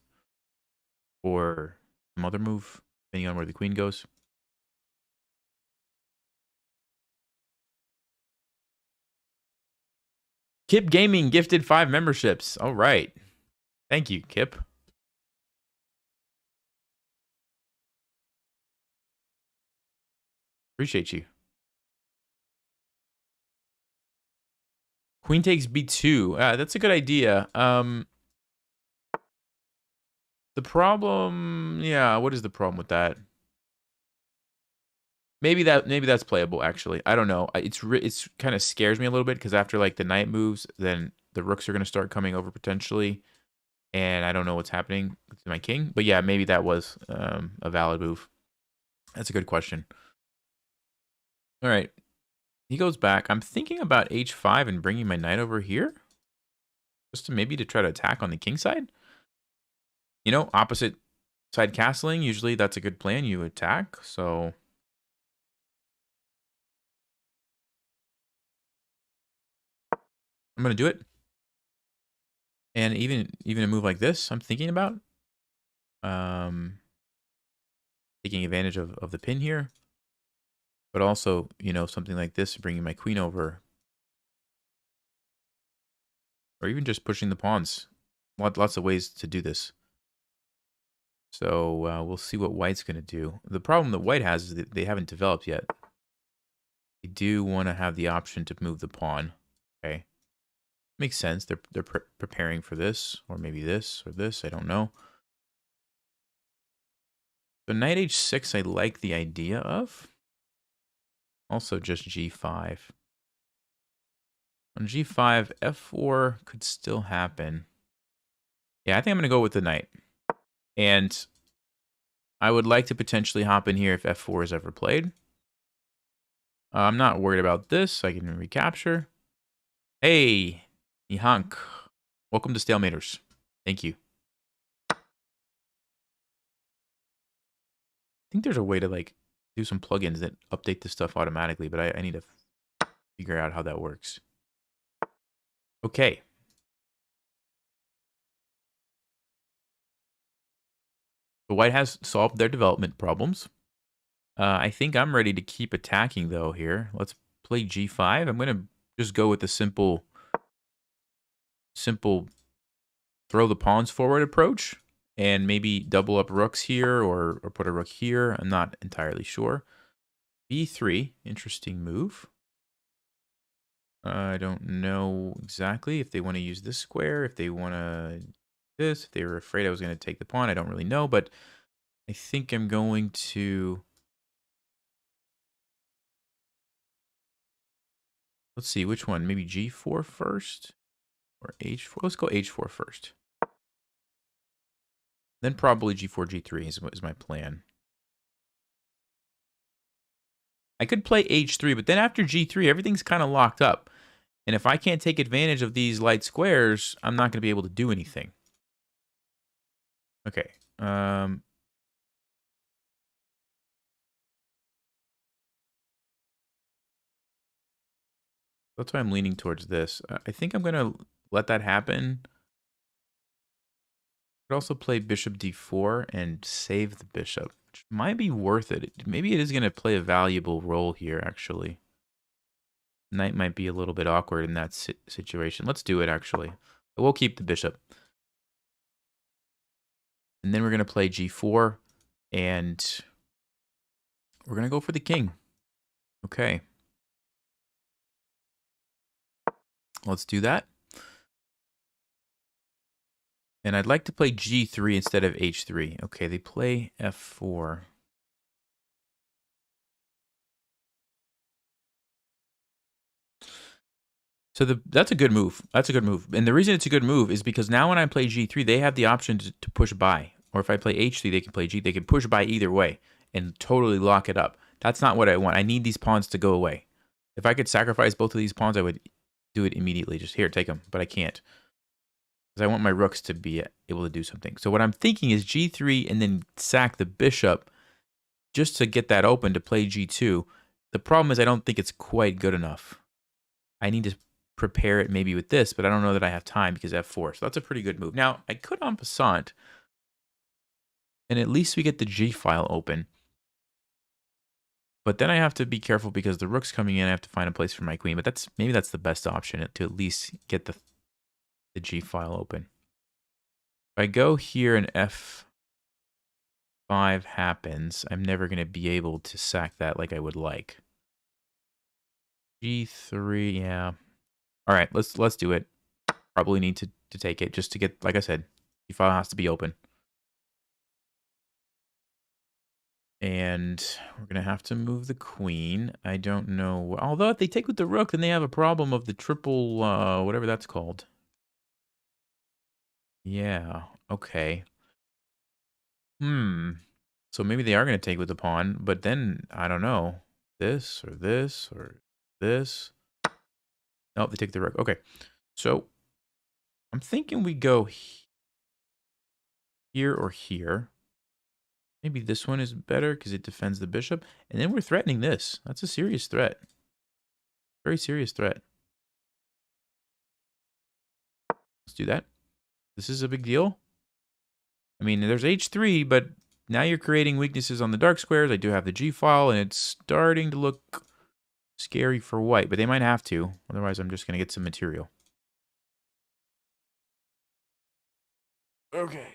Or some other move, depending on where the queen goes. Kip Gaming gifted 5 memberships. All right. Thank you, Kip. Appreciate you. Queen takes b2. That's a good idea. The problem, yeah, what is the problem with that? Maybe that's playable actually. I don't know. It's kind of scares me a little bit because after like the knight moves, then the rooks are going to start coming over potentially, and I don't know what's happening to my king. But yeah, maybe that was a valid move. That's a good question. All right, he goes back. I'm thinking about h5 and bringing my knight over here, just to maybe to try to attack on the king side. You know, opposite side castling. Usually that's a good plan. You attack. So I'm going to do it. And even a move like this, I'm thinking about taking advantage of the pin here. But also, you know, something like this, bringing my queen over. Or even just pushing the pawns. Lots of ways to do this. So we'll see what white's going to do. The problem that white has is that they haven't developed yet. They do want to have the option to move the pawn. Okay. Makes sense. They're preparing for this, or maybe this, or this. I don't know. So knight h6, I like the idea of. Also just g5. On g5, f4 could still happen. Yeah, I think I'm going to go with the knight. And I would like to potentially hop in here if f4 is ever played. I'm not worried about this. I can recapture. Hey, Nihank. Welcome to Stalematers. Thank you. I think there's a way to like do some plugins that update this stuff automatically, but I need to figure out how that works. Okay. The white has solved their development problems. I think I'm ready to keep attacking though here. Let's play g5. I'm going to just go with the simple throw the pawns forward approach and maybe double up rooks here or put a rook here. I'm not entirely sure. B3, interesting move. I don't know exactly if they want to use this square, if they want to this, if they were afraid I was going to take the pawn. I don't really know, but I think I'm going to... Let's see, which one? Maybe G4 first? Or H4? Let's go H4 first. Then probably G4, G3 is my plan. I could play H3, but then after G3, everything's kind of locked up. And if I can't take advantage of these light squares, I'm not going to be able to do anything. Okay. That's why I'm leaning towards this. I think I'm going to let that happen. Could also play bishop d4 and save the bishop, which might be worth it. Maybe it is going to play a valuable role here, actually. Knight might be a little bit awkward in that situation. Let's do it, actually. But we'll keep the bishop. And then we're going to play g4, and we're going to go for the king. Okay. Let's do that. And I'd like to play g3 instead of h3. Okay, they play f4. So that's a good move. That's a good move. And the reason it's a good move is because now when I play g3, they have the option to push by. Or if I play h3, they can play g. They can push by either way and totally lock it up. That's not what I want. I need these pawns to go away. If I could sacrifice both of these pawns, I would do it immediately. Just here, take them. But I can't. Because I want my rooks to be able to do something. So what I'm thinking is g3 and then sack the bishop just to get that open to play g2. The problem is I don't think it's quite good enough. I need to prepare it maybe with this, but I don't know that I have time because f4. So that's a pretty good move. Now, I could en passant, and at least we get the g file open. But then I have to be careful because the rook's coming in. I have to find a place for my queen. But maybe that's the best option to at least get the g file open. If I go here and f5 happens, I'm never going to be able to sack that like I would like. g3, yeah. All right, let's do it. Probably need to take it just to get, like I said, the file has to be open. And we're going to have to move the queen. I don't know. Although if they take with the rook, then they have a problem of the triple, whatever that's called. Yeah, okay. So maybe they are going to take with the pawn, but then, I don't know. This or this or this. Nope, they take the rook. Okay, so I'm thinking we go here or here. Maybe this one is better because it defends the bishop. And then we're threatening this. That's a serious threat. Very serious threat. Let's do that. This is a big deal. I mean, there's h3, but now you're creating weaknesses on the dark squares. I do have the g file, and it's starting to look scary for white. But they might have to. Otherwise, I'm just going to get some material. Okay.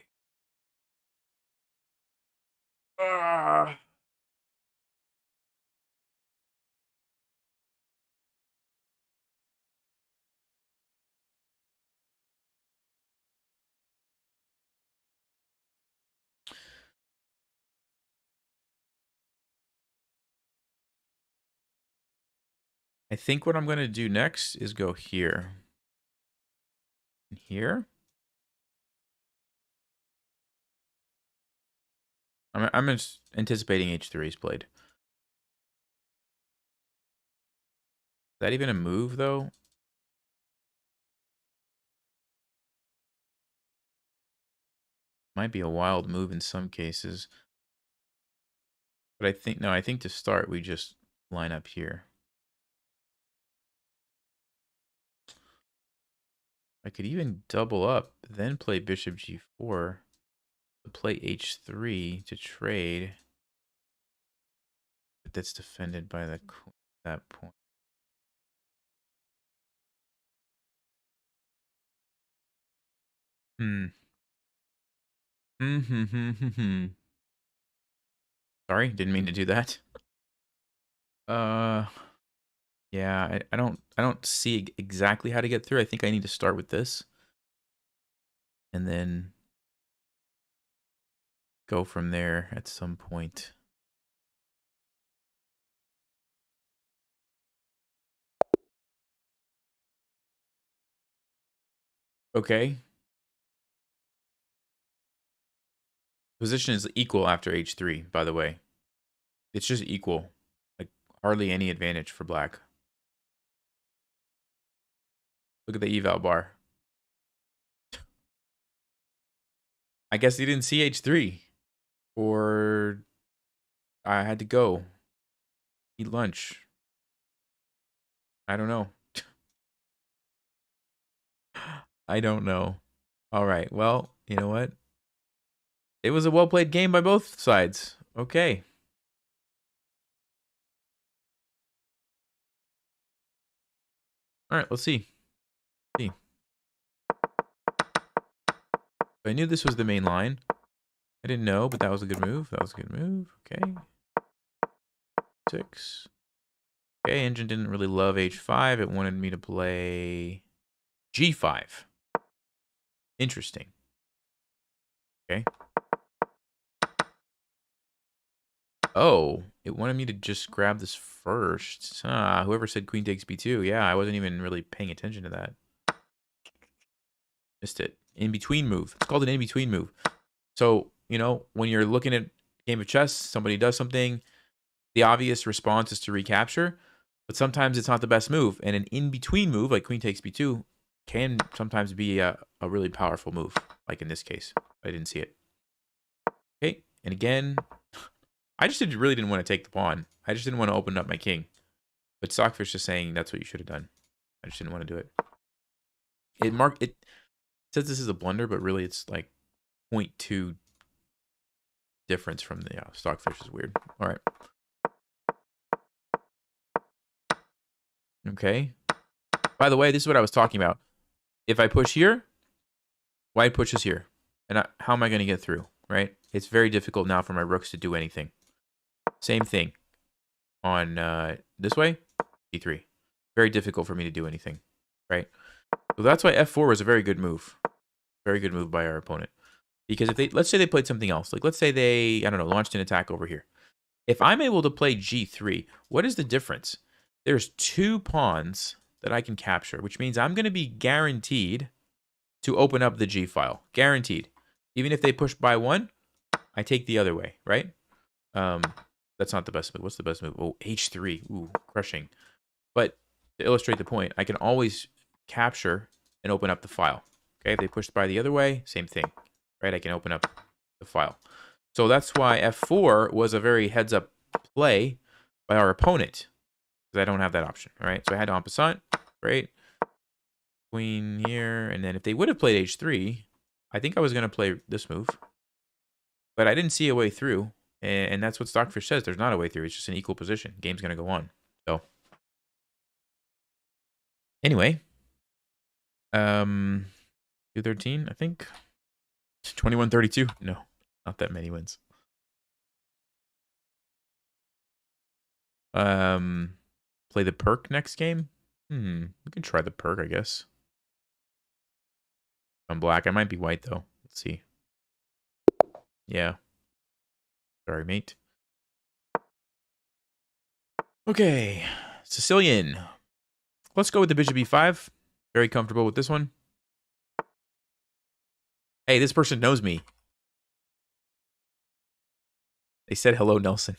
I think what I'm going to do next is go here. And here. I'm anticipating h3 is played. Is that even a move, though? Might be a wild move in some cases. But I think to start, we just line up here. I could even double up, then play bishop g4, play h3 to trade. But that's defended by that point. Hmm. Sorry, didn't mean to do that. Uh, yeah, I don't see exactly how to get through. I think I need to start with this and then go from there at some point. Okay. Position is equal after h3, by the way. It's just equal. Like, hardly any advantage for black. Look at the eval bar. I guess he didn't see h3. Or I had to go eat lunch. I don't know. I don't know. All right. Well, you know what? It was a well-played game by both sides. Okay. All right, let's see. I knew this was the main line. I didn't know, but that was a good move. That was a good move. Okay. 6. Okay, engine didn't really love h5. It wanted me to play g5. Interesting. Okay. Oh, it wanted me to just grab this first. Whoever said queen takes b2. Yeah, I wasn't even really paying attention to that. Missed it. In-between move. It's called an in-between move. So, you know, when you're looking at a game of chess, somebody does something, the obvious response is to recapture, but sometimes it's not the best move. And an in-between move, like queen takes b2, can sometimes be a really powerful move, like in this case. I didn't see it. Okay, and again, I just really didn't want to take the pawn. I just didn't want to open up my king. But Stockfish is saying that's what you should have done. I just didn't want to do it. It says this is a blunder, but really it's like 0.2 difference from the Stockfish is weird. All right. Okay. By the way, this is what I was talking about. If I push here, white pushes here. And how am I going to get through, right? It's very difficult now for my rooks to do anything. Same thing on this way, e3. Very difficult for me to do anything, right? So that's why f4 was a very good move. Very good move by our opponent. Because if they, let's say they played something else. Like, let's say they, I don't know, launched an attack over here. If I'm able to play g3, what is the difference? There's 2 pawns that I can capture, which means I'm going to be guaranteed to open up the g file. Guaranteed. Even if they push by 1, I take the other way, right? That's not the best move. What's the best move? Oh, h3. Ooh, crushing. But to illustrate the point, I can always capture and open up the file. Okay, if they pushed by the other way, same thing, right? I can open up the file. So that's why f4 was a very heads-up play by our opponent, because I don't have that option, all right? So I had en passant, great. Queen here, and then if they would have played h3, I think I was going to play this move. But I didn't see a way through, and that's what Stockfish says. There's not a way through. It's just an equal position. Game's going to go on. So anyway, 213, I think. 21-32. No, not that many wins. Play the perk next game. We can try the perk, I guess. I'm black. I might be white though. Let's see. Yeah. Sorry, mate. Okay, Sicilian. Let's go with the bishop e5. Very comfortable with this one. Hey, this person knows me. They said hello, Nelson.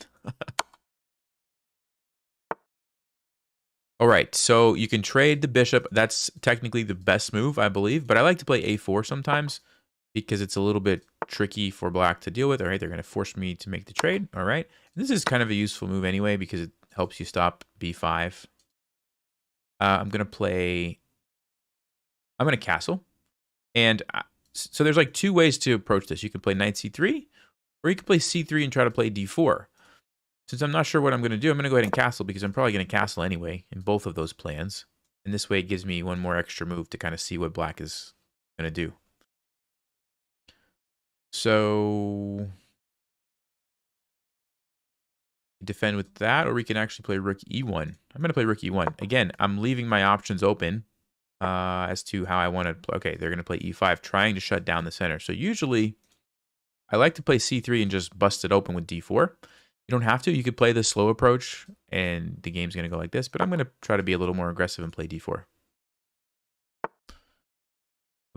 All right, so you can trade the bishop. That's technically the best move, I believe. But I like to play a4 sometimes because it's a little bit tricky for black to deal with. All right, they're going to force me to make the trade. All right. This is kind of a useful move anyway because it helps you stop b5. I'm going to castle. And so there's like 2 ways to approach this. You can play knight c3, or you can play c3 and try to play d4. Since I'm not sure what I'm going to do, I'm going to go ahead and castle because I'm probably going to castle anyway in both of those plans. And this way it gives me one more extra move to kind of see what black is going to do. So defend with that, or we can actually play rook e1. I'm going to play rook e1. Again, I'm leaving my options open as to how I want to play. Okay, they're going to play e5, trying to shut down the center. So usually I like to play c3 and just bust it open with d4. You don't have to. You could play the slow approach, and the game's going to go like this. But I'm going to try to be a little more aggressive and play d4.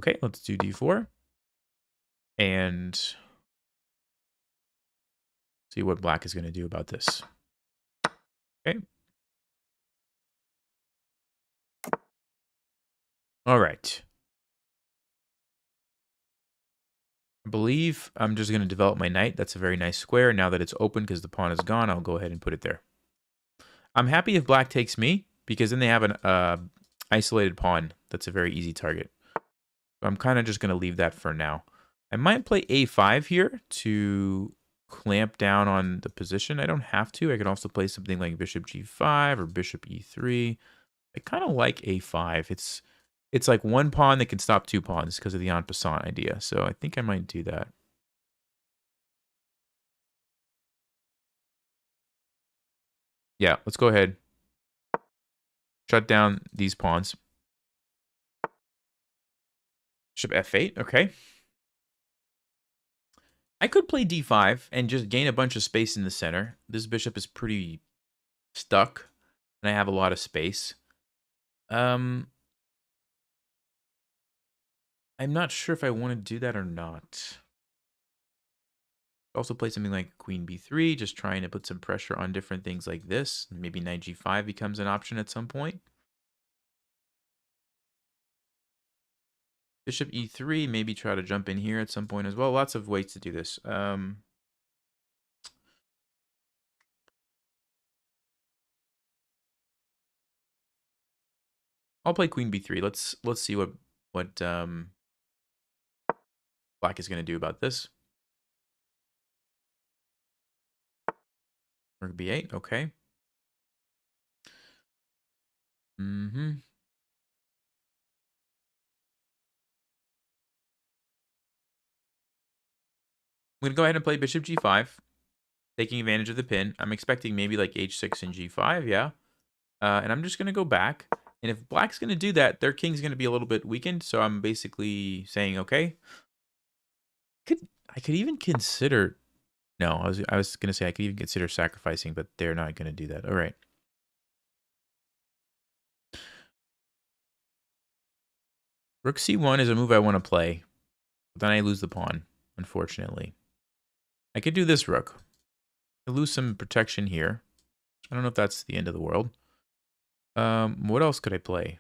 Okay, let's do d4. And see what black is going to do about this. Okay. All right. I believe I'm just going to develop my knight. That's a very nice square. Now that it's open because the pawn is gone, I'll go ahead and put it there. I'm happy if black takes me, because then they have an isolated pawn. That's a very easy target. So I'm kind of just going to leave that for now. I might play a5 here to clamp down on the position. I don't have to. I can also play something like bishop g5 or bishop e3. I kind of like a5. It's like one pawn that can stop two pawns because of the en passant idea. So I think I might do that. Yeah, let's go ahead. Shut down these pawns. Bishop f8, okay. I could play d5 and just gain a bunch of space in the center. This bishop is pretty stuck, and I have a lot of space. I'm not sure if I want to do that or not. Also play something like queen b3, just trying to put some pressure on different things like this. Maybe knight g5 becomes an option at some point. Bishop e3, maybe try to jump in here at some point as well. Lots of ways to do this. I'll play queen b3. Let's see what black is going to do about this. Rook b8, okay. I'm going to go ahead and play bishop g5, taking advantage of the pin. I'm expecting maybe like h6 and g5, yeah. And I'm just going to go back. And if black's going to do that, their king's going to be a little bit weakened. So I'm basically saying, okay. I could even consider... No, I was going to say I could even consider sacrificing, but they're not going to do that. All right. Rook c1 is a move I want to play. But then I lose the pawn, unfortunately. I could do this rook. I lose some protection here. I don't know if that's the end of the world. What else could I play?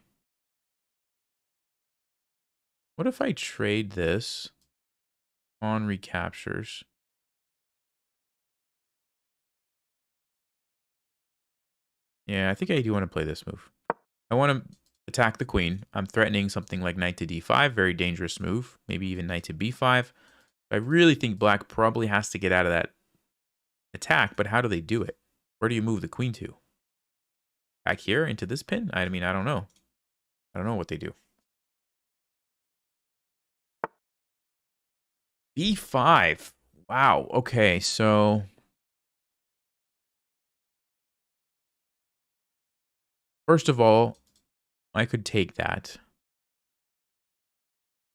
What if I trade this? Pawn recaptures. Yeah, I think I do want to play this move. I want to attack the queen. I'm threatening something like knight to d5, very dangerous move. Maybe even knight to b5. I really think black probably has to get out of that attack, but how do they do it? Where do you move the queen to? Back here into this pin? I mean, I don't know. I don't know what they do. b5. Wow. Okay, so... First of all, I could take that.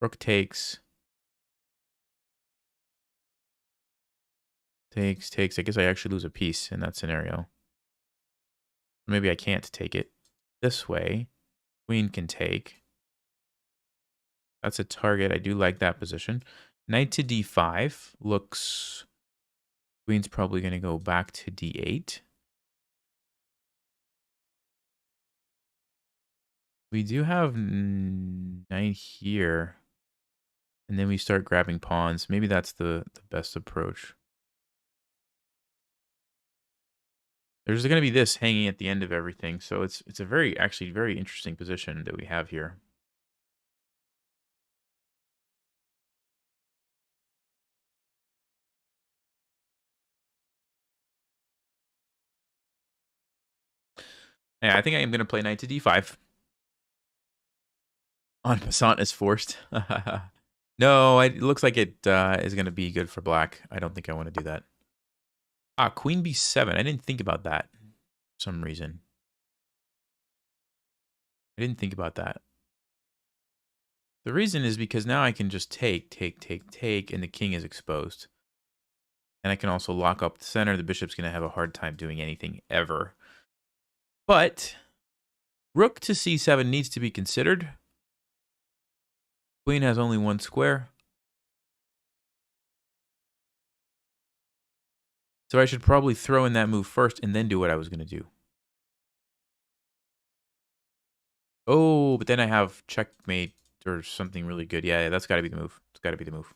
Rook takes. Takes. I guess I actually lose a piece in that scenario. Maybe I can't take it. This way, queen can take. That's a target. I do like that position. Knight to d5 looks... Queen's probably going to go back to d8. We do have knight here. And then we start grabbing pawns. Maybe that's the best approach. There's going to be this hanging at the end of everything. So it's a actually very interesting position that we have here. Yeah, I think I am going to play knight to d5. En passant is forced. No, it looks like it is going to be good for black. I don't think I want to do that. Ah, queen b7. I didn't think about that for some reason. I didn't think about that. The reason is because now I can just take, and the king is exposed. And I can also lock up the center. The bishop's going to have a hard time doing anything ever. But rook to c7 needs to be considered. Queen has only one square. So I should probably throw in that move first and then do what I was going to do. Oh, but then I have checkmate or something really good. Yeah, that's got to be the move. It's got to be the move.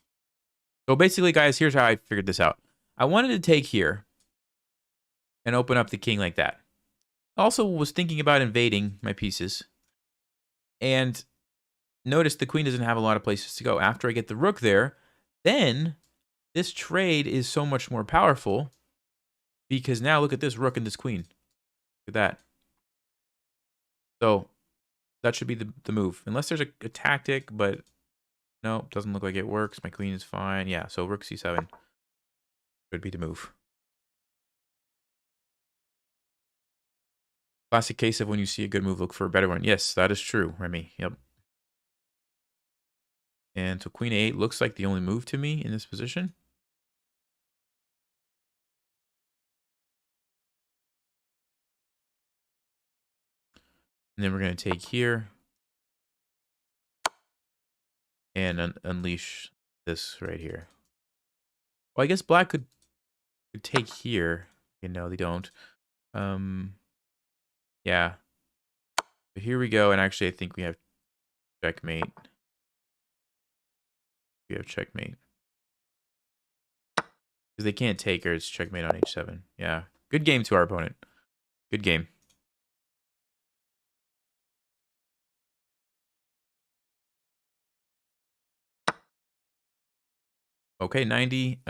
So basically, guys, here's how I figured this out. I wanted to take here and open up the king like that. Also was thinking about invading my pieces. And notice the queen doesn't have a lot of places to go. After I get the rook there, then this trade is so much more powerful because now look at this rook and this queen. Look at that. So that should be the move. Unless there's a tactic, but no, doesn't look like it works. My queen is fine. Yeah, so rook c7 would be the move. Classic case of when you see a good move, look for a better one. Yes, that is true, Remy. Yep. And so queen a8 looks like the only move to me in this position. And then we're going to take here and unleash this right here. Well, I guess black could take here. You know, they don't. Yeah. So here we go. And actually, I think we have checkmate. We have checkmate. Because they can't take her. It's checkmate on h7. Yeah. Good game to our opponent. Good game. Okay, 90.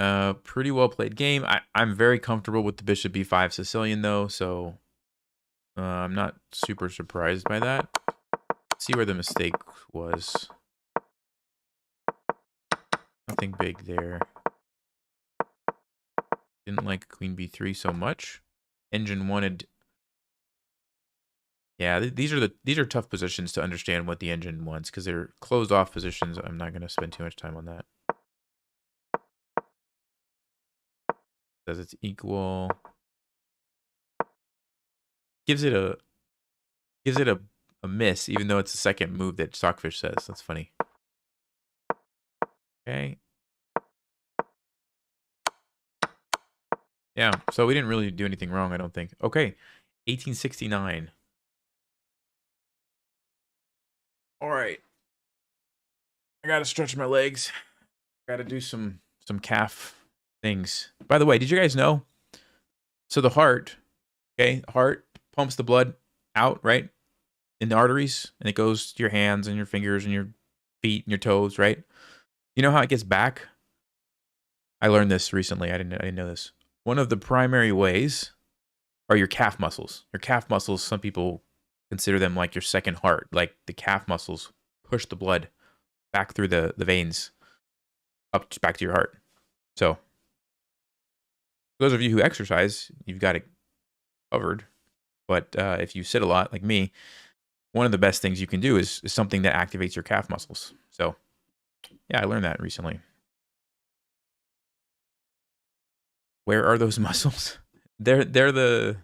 Pretty well played game. I'm very comfortable with the bishop b5 Sicilian, though, so I'm not super surprised by that. Let's see where the mistake was. Nothing big there. Didn't like queen b3 so much. Engine wanted... Yeah, these are tough positions to understand what the engine wants, because they're closed off positions. I'm not going to spend too much time on that. Says it's equal. Gives it a miss, even though it's the second move that Stockfish says. That's funny. Okay. Yeah, so we didn't really do anything wrong, I don't think. Okay, 1869. All right. I gotta stretch my legs. Gotta do some calf things. By the way, did you guys know? So the heart, okay, heart pumps the blood out, right? In the arteries, and it goes to your hands and your fingers and your feet and your toes, right? You know how it gets back? I learned this recently. I didn't know this. One of the primary ways are your calf muscles. Your calf muscles, some people consider them like your second heart. Like the calf muscles push the blood back through the veins back to your heart. So those of you who exercise, you've got it covered. But if you sit a lot like me, one of the best things you can do is something that activates your calf muscles. So yeah, I learned that recently. Where are those muscles? They're the...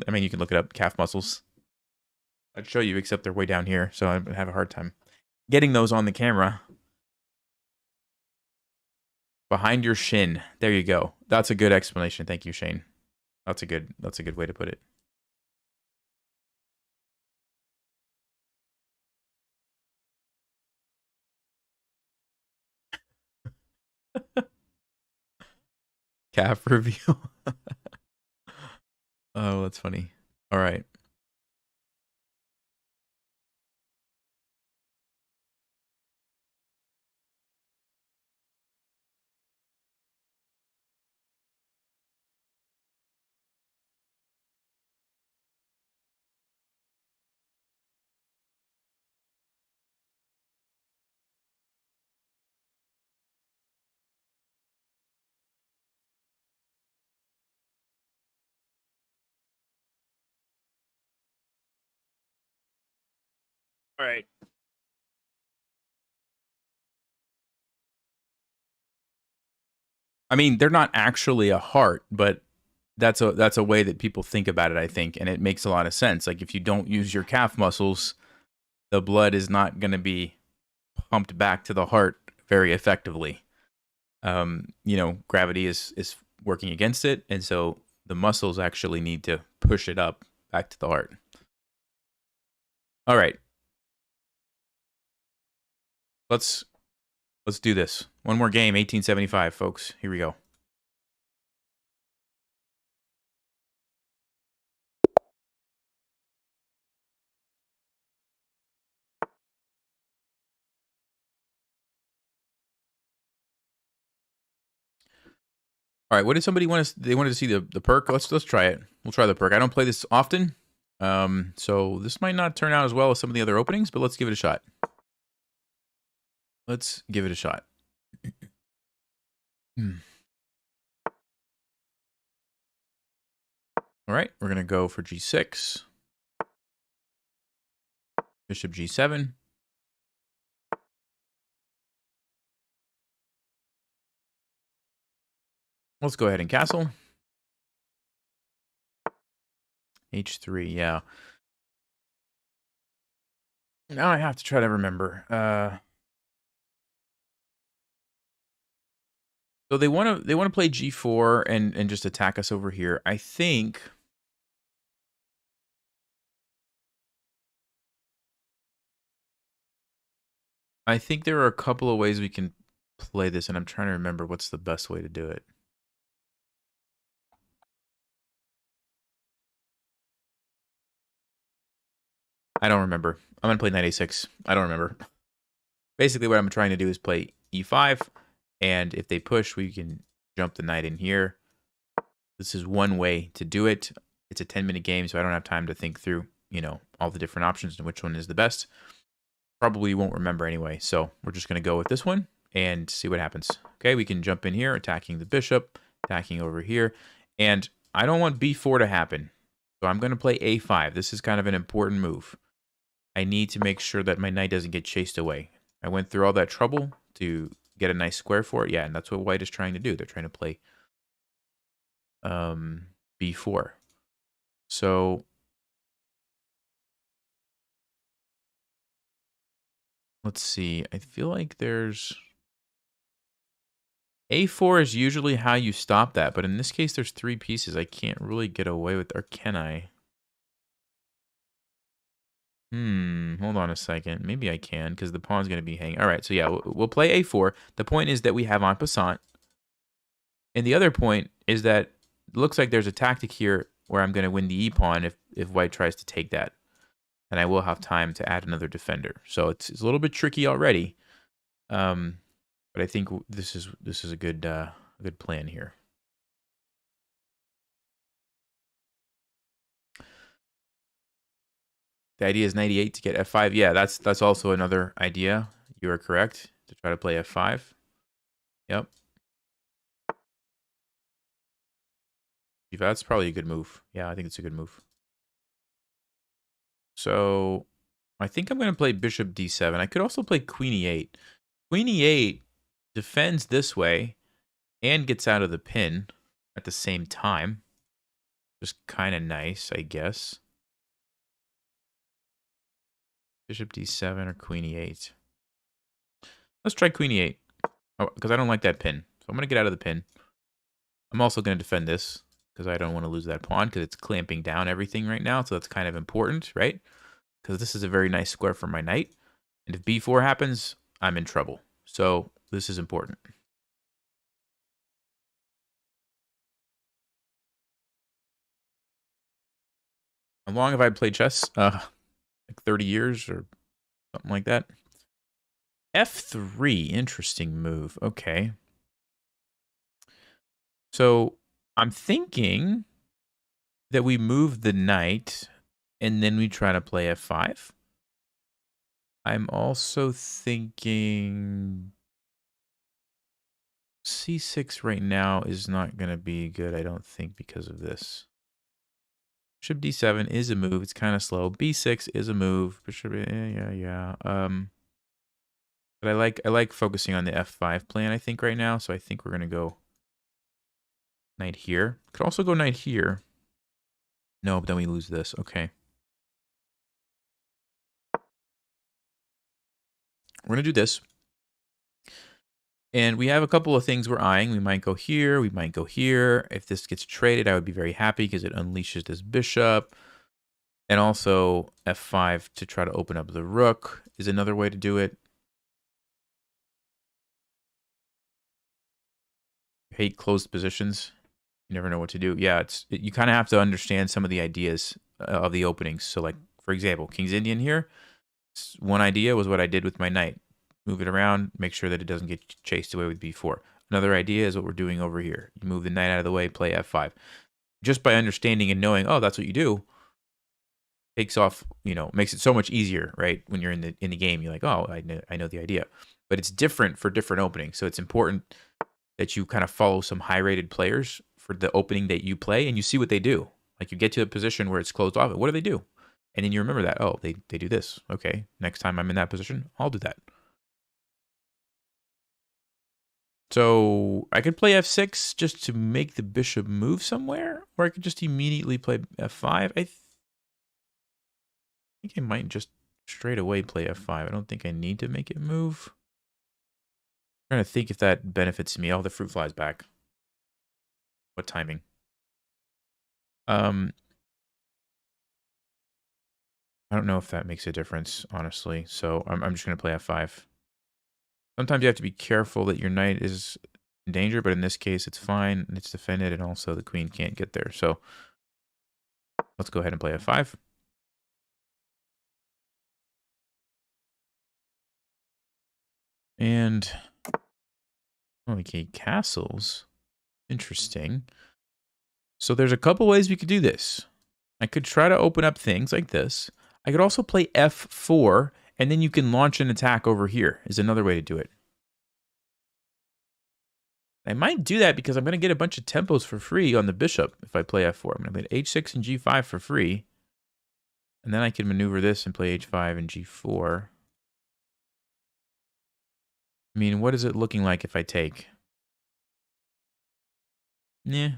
I mean, you can look it up, calf muscles. I'd show you, except they're way down here, so I have a hard time getting those on the camera. Behind your shin. There you go. That's a good explanation. Thank you, Shane. That's a good way to put it. Calf review. Oh, that's funny. All right. All right. I mean, they're not actually a heart, but that's a way that people think about it, I think, and it makes a lot of sense. Like if you don't use your calf muscles, the blood is not going to be pumped back to the heart very effectively. Gravity is working against it, and so the muscles actually need to push it up back to the heart. All right, let's do this. One more game, 1875, folks. Here we go. All right, what did somebody want to? They wanted to see the perk. Let's try it. We'll try the perk. I don't play this often, so this might not turn out as well as some of the other openings, but let's give it a shot. Let's give it a shot. All right, we're gonna go for G6, Bishop G7. Let's go ahead and castle. H3, yeah. Now I have to try to remember. So they want to play G4 and just attack us over here. I think there are a couple of ways we can play this, and I'm trying to remember what's the best way to do it. I don't remember. I'm going to play knight a6. I don't remember. Basically, what I'm trying to do is play e5, and if they push, we can jump the knight in here. This is one way to do it. It's a 10-minute game, so I don't have time to think through, all the different options and which one is the best. Probably won't remember anyway, so we're just going to go with this one and see what happens. Okay, we can jump in here, attacking the bishop, attacking over here, and I don't want b4 to happen, so I'm going to play a5. This is kind of an important move. I need to make sure that my knight doesn't get chased away. I went through all that trouble to get a nice square for it. Yeah, and that's what white is trying to do. They're trying to play b4. So let's see. I feel like there's a4 is usually how you stop that, but in this case there's 3 pieces. I can't really get away with, or can I? Hold on a second. Maybe I can, because the pawn's going to be hanging. All right, so yeah, we'll play a4. The point is that we have en passant. And the other point is that it looks like there's a tactic here where I'm going to win the e-pawn if white tries to take that. And I will have time to add another defender. So it's a little bit tricky already. But I think this is a good plan here. The idea is 98 to get f5. Yeah, that's also another idea. You are correct, to try to play f5. Yep. That's probably a good move. Yeah, I think it's a good move. So I think I'm going to play bishop d7. I could also play queen e8. Queen e8 defends this way and gets out of the pin at the same time. Just kind of nice, I guess. Bishop d7 or queen e8. Let's try queen e8. Oh, because I don't like that pin. So I'm going to get out of the pin. I'm also going to defend this because I don't want to lose that pawn because it's clamping down everything right now. So that's kind of important, right? Because this is a very nice square for my knight. And if b4 happens, I'm in trouble. So this is important. How long have I played chess? Like 30 years or something like that. f3, interesting move. Okay. So I'm thinking that we move the knight and then we try to play f5. I'm also thinking c6 right now is not going to be good, I don't think, because of this. Bishop d7 is a move. It's kind of slow. b6 is a move. Bishop, yeah. But I like focusing on the f5 plan, I think, right now. So I think we're going to go knight here. Could also go knight here. No, but then we lose this. Okay. We're going to do this. And we have a couple of things we're eyeing. We might go here. We might go here. If this gets traded, I would be very happy because it unleashes this bishop. And also f5 to try to open up the rook is another way to do it. I hate closed positions. You never know what to do. Yeah, you kind of have to understand some of the ideas of the openings. So like, for example, King's Indian here. One idea was what I did with my knight. Move it around, make sure that it doesn't get chased away with b4. Another idea is what we're doing over here. You move the knight out of the way, play f5. Just by understanding and knowing, oh, that's what you do, takes off, makes it so much easier, right? When you're in the game, you're like, oh, I know the idea. But it's different for different openings. So it's important that you kind of follow some high-rated players for the opening that you play, and you see what they do. Like you get to a position where it's closed off. What do they do? And then you remember that, oh, they do this. Okay, next time I'm in that position, I'll do that. So I could play f6 just to make the bishop move somewhere, or I could just immediately play f5. I think I might just straight away play f5. I don't think I need to make it move. I'm trying to think if that benefits me. Oh, the fruit flies back. What timing? I don't know if that makes a difference, honestly. So I'm just going to play f5. Sometimes you have to be careful that your knight is in danger, but in this case, it's fine. It's defended, and also the queen can't get there. So let's go ahead and play f5. And, okay, castles. Interesting. So there's a couple ways we could do this. I could try to open up things like this. I could also play f4, and then you can launch an attack over here, is another way to do it. I might do that because I'm going to get a bunch of tempos for free on the bishop if I play f4. I'm going to play h6 and g5 for free. And then I can maneuver this and play h5 and g4. I mean, what is it looking like if I take? Yeah.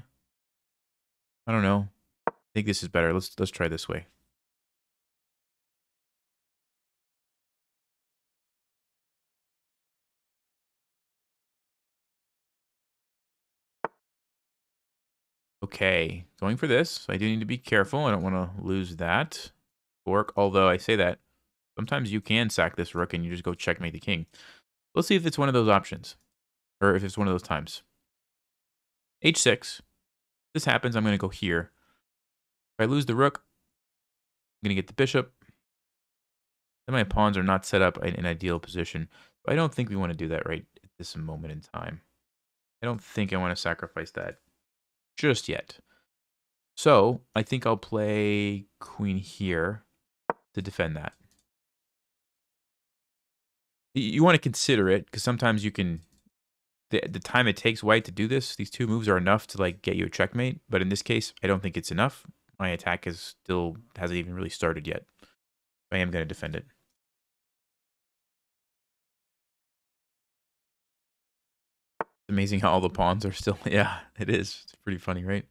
I don't know. I think this is better. Let's try this way. Okay, going for this. So I do need to be careful. I don't want to lose that fork. Although I say that, sometimes you can sack this rook and you just go checkmate the king. Let's see if it's one of those options. Or if it's one of those times. h6. This happens, I'm going to go here. If I lose the rook, I'm going to get the bishop. Then my pawns are not set up in an ideal position. But I don't think we want to do that right at this moment in time. I don't think I want to sacrifice that just yet. So I think I'll play queen here to defend that. You want to consider it because sometimes you can, the time it takes white to do this, these two moves are enough to like get you a checkmate. But in this case, I don't think it's enough. My attack hasn't even really started yet. I am going to defend it. It's amazing how all the pawns are still, yeah, it is. It's pretty funny, right?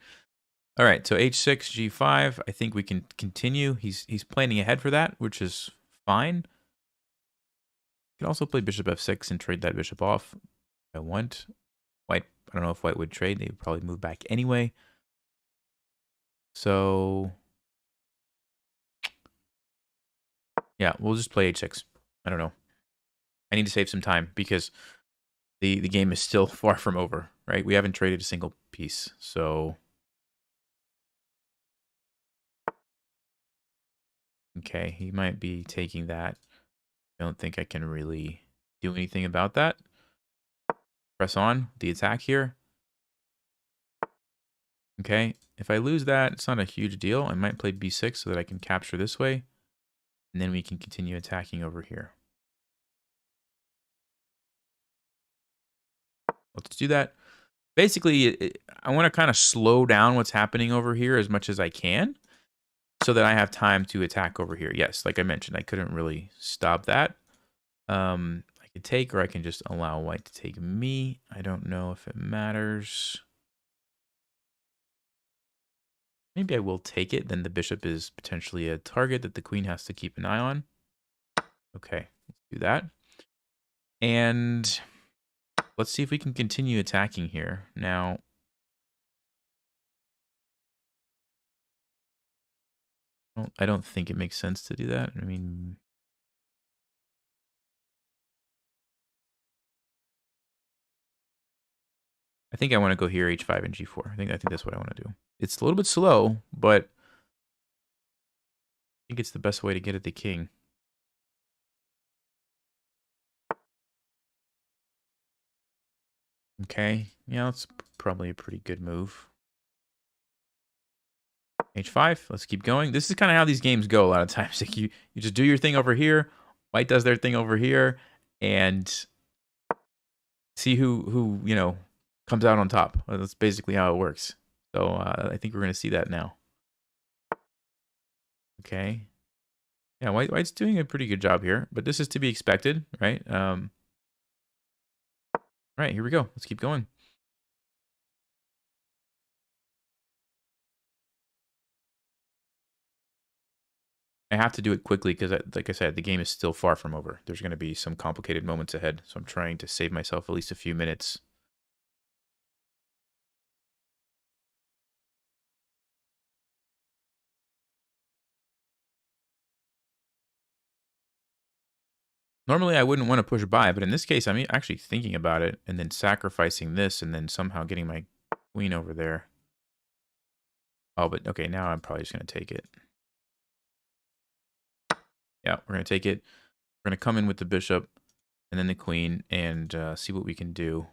All right, so h6, g5. I think we can continue. He's planning ahead for that, which is fine. You can also play bishop f6 and trade that bishop off if I want. White, I don't know if white would trade. They would probably move back anyway. So, yeah, we'll just play h6. I don't know. I need to save some time because the game is still far from over, right? We haven't traded a single piece, so... Okay, he might be taking that. I don't think I can really do anything about that. Press on the attack here. Okay, if I lose that, it's not a huge deal. I might play b6 so that I can capture this way. And then we can continue attacking over here. Let's do that. Basically, I want to kind of slow down what's happening over here as much as I can. so that I have time to attack over here. Yes, like I mentioned, I couldn't really stop that. I could take, or I can just allow white to take me. I don't know if it matters. Maybe I will take it. Then the bishop is potentially a target that the queen has to keep an eye on. Okay, let's do that. And let's see if we can continue attacking here. Now, I don't think it makes sense to do that. I mean, I think I want to go here, h5 and g4. I think that's what I want to do. It's a little bit slow, but I think it's the best way to get at the king. Okay, yeah, that's probably a pretty good move. h5, let's keep going. This is kind of how these games go a lot of times. Like you just do your thing over here, white does their thing over here, and see who comes out on top. That's basically how it works. So I think we're going to see that now. Okay. Yeah, white's doing a pretty good job here, but this is to be expected, right? All right, here we go. Let's keep going. I have to do it quickly because, like I said, the game is still far from over. There's going to be some complicated moments ahead, so I'm trying to save myself at least a few minutes. Normally, I wouldn't want to push by, but in this case, I'm actually thinking about it and then sacrificing this and then somehow getting my queen over there. Oh, but okay, now I'm probably just going to take it. Yeah, we're going to take it. We're going to come in with the bishop and then the queen and see what we can do.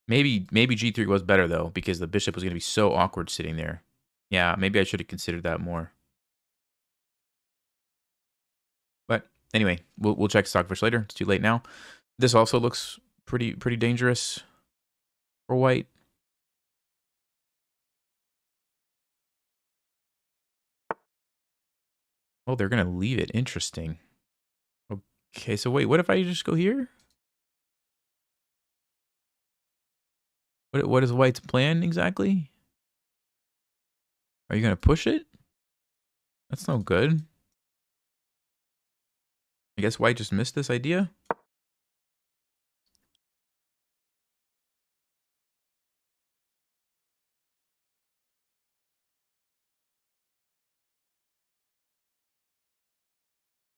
Maybe g3 was better, though, because the bishop was going to be so awkward sitting there. Yeah, maybe I should have considered that more. But anyway, we'll check Stockfish later. It's too late now. This also looks pretty dangerous for white. Oh, they're going to leave it. Interesting. Okay, so wait, what if I just go here? What is white's plan exactly? Are you going to push it? That's no good. I guess white just missed this idea.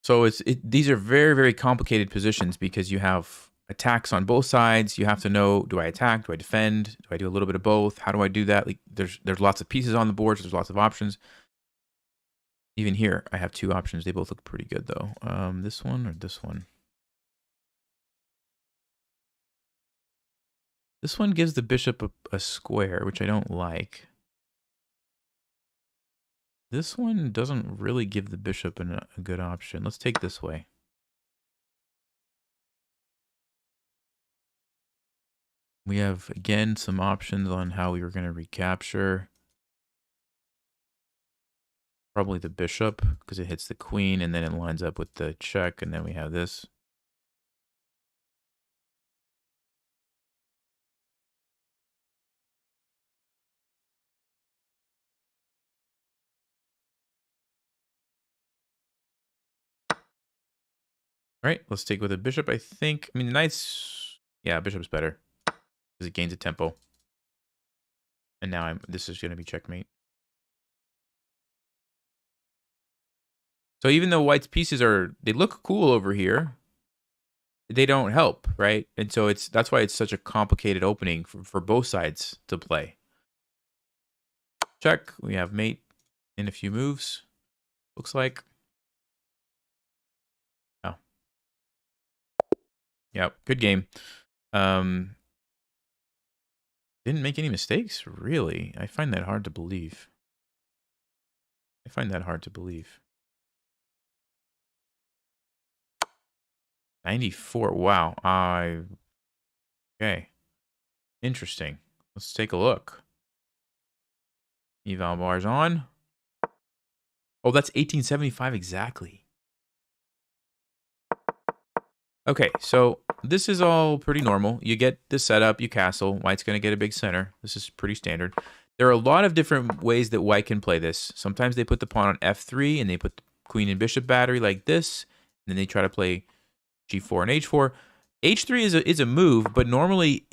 So these are very complicated positions because you have attacks on both sides. You have to know, do I attack? Do I defend? Do I do a little bit of both? How do I do that? Like there's lots of pieces on the board, so there's lots of options. Even here, I have two options. They both look pretty good though. This one or this one? This one gives the bishop a square, which I don't like. This one doesn't really give the bishop a good option. Let's take this way. We have, again, some options on how we were going to recapture. Probably the bishop, because it hits the queen, and then it lines up with the check, and then we have this. All right, let's take with a bishop, I think. I mean, the knight's... Yeah, bishop's better, because it gains a tempo. And now this is going to be checkmate. So even though white's pieces they look cool over here, they don't help, right? And so that's why it's such a complicated opening for both sides to play. Check. We have mate in a few moves. Looks like. Oh. Yep. Good game. Didn't make any mistakes, really. I find that hard to believe. 94. Wow. Okay. Interesting. Let's take a look. Eval bars on. Oh, that's 1875 exactly. Okay, so this is all pretty normal. You get the setup, you castle. White's going to get a big center. This is pretty standard. There are a lot of different ways that white can play this. Sometimes they put the pawn on f3 and they put the queen and bishop battery like this. And then they try to play g4 and h4. h3 is a move, but normally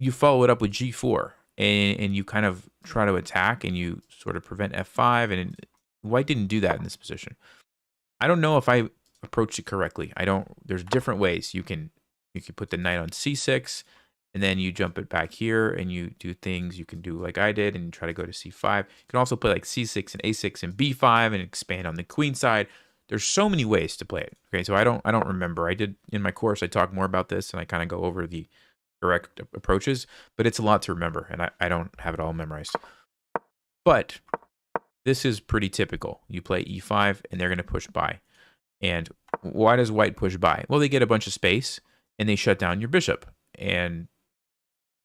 you follow it up with g4. And you kind of try to attack and you sort of prevent f5. And white didn't do that in this position. I don't know if I approached it correctly. There's different ways. You can put the knight on c6 and then you jump it back here and you do things you can do like I did and try to go to c5. You can also play like c6 and a6 and b5 and expand on the queen side. There's so many ways to play it. Okay, so I don't remember. I did in my course, I talk more about this and I kind of go over the correct approaches, but it's a lot to remember and I don't have it all memorized. But this is pretty typical. You play e5 and they're going to push by. And why does white push by? Well, they get a bunch of space and they shut down your bishop. And,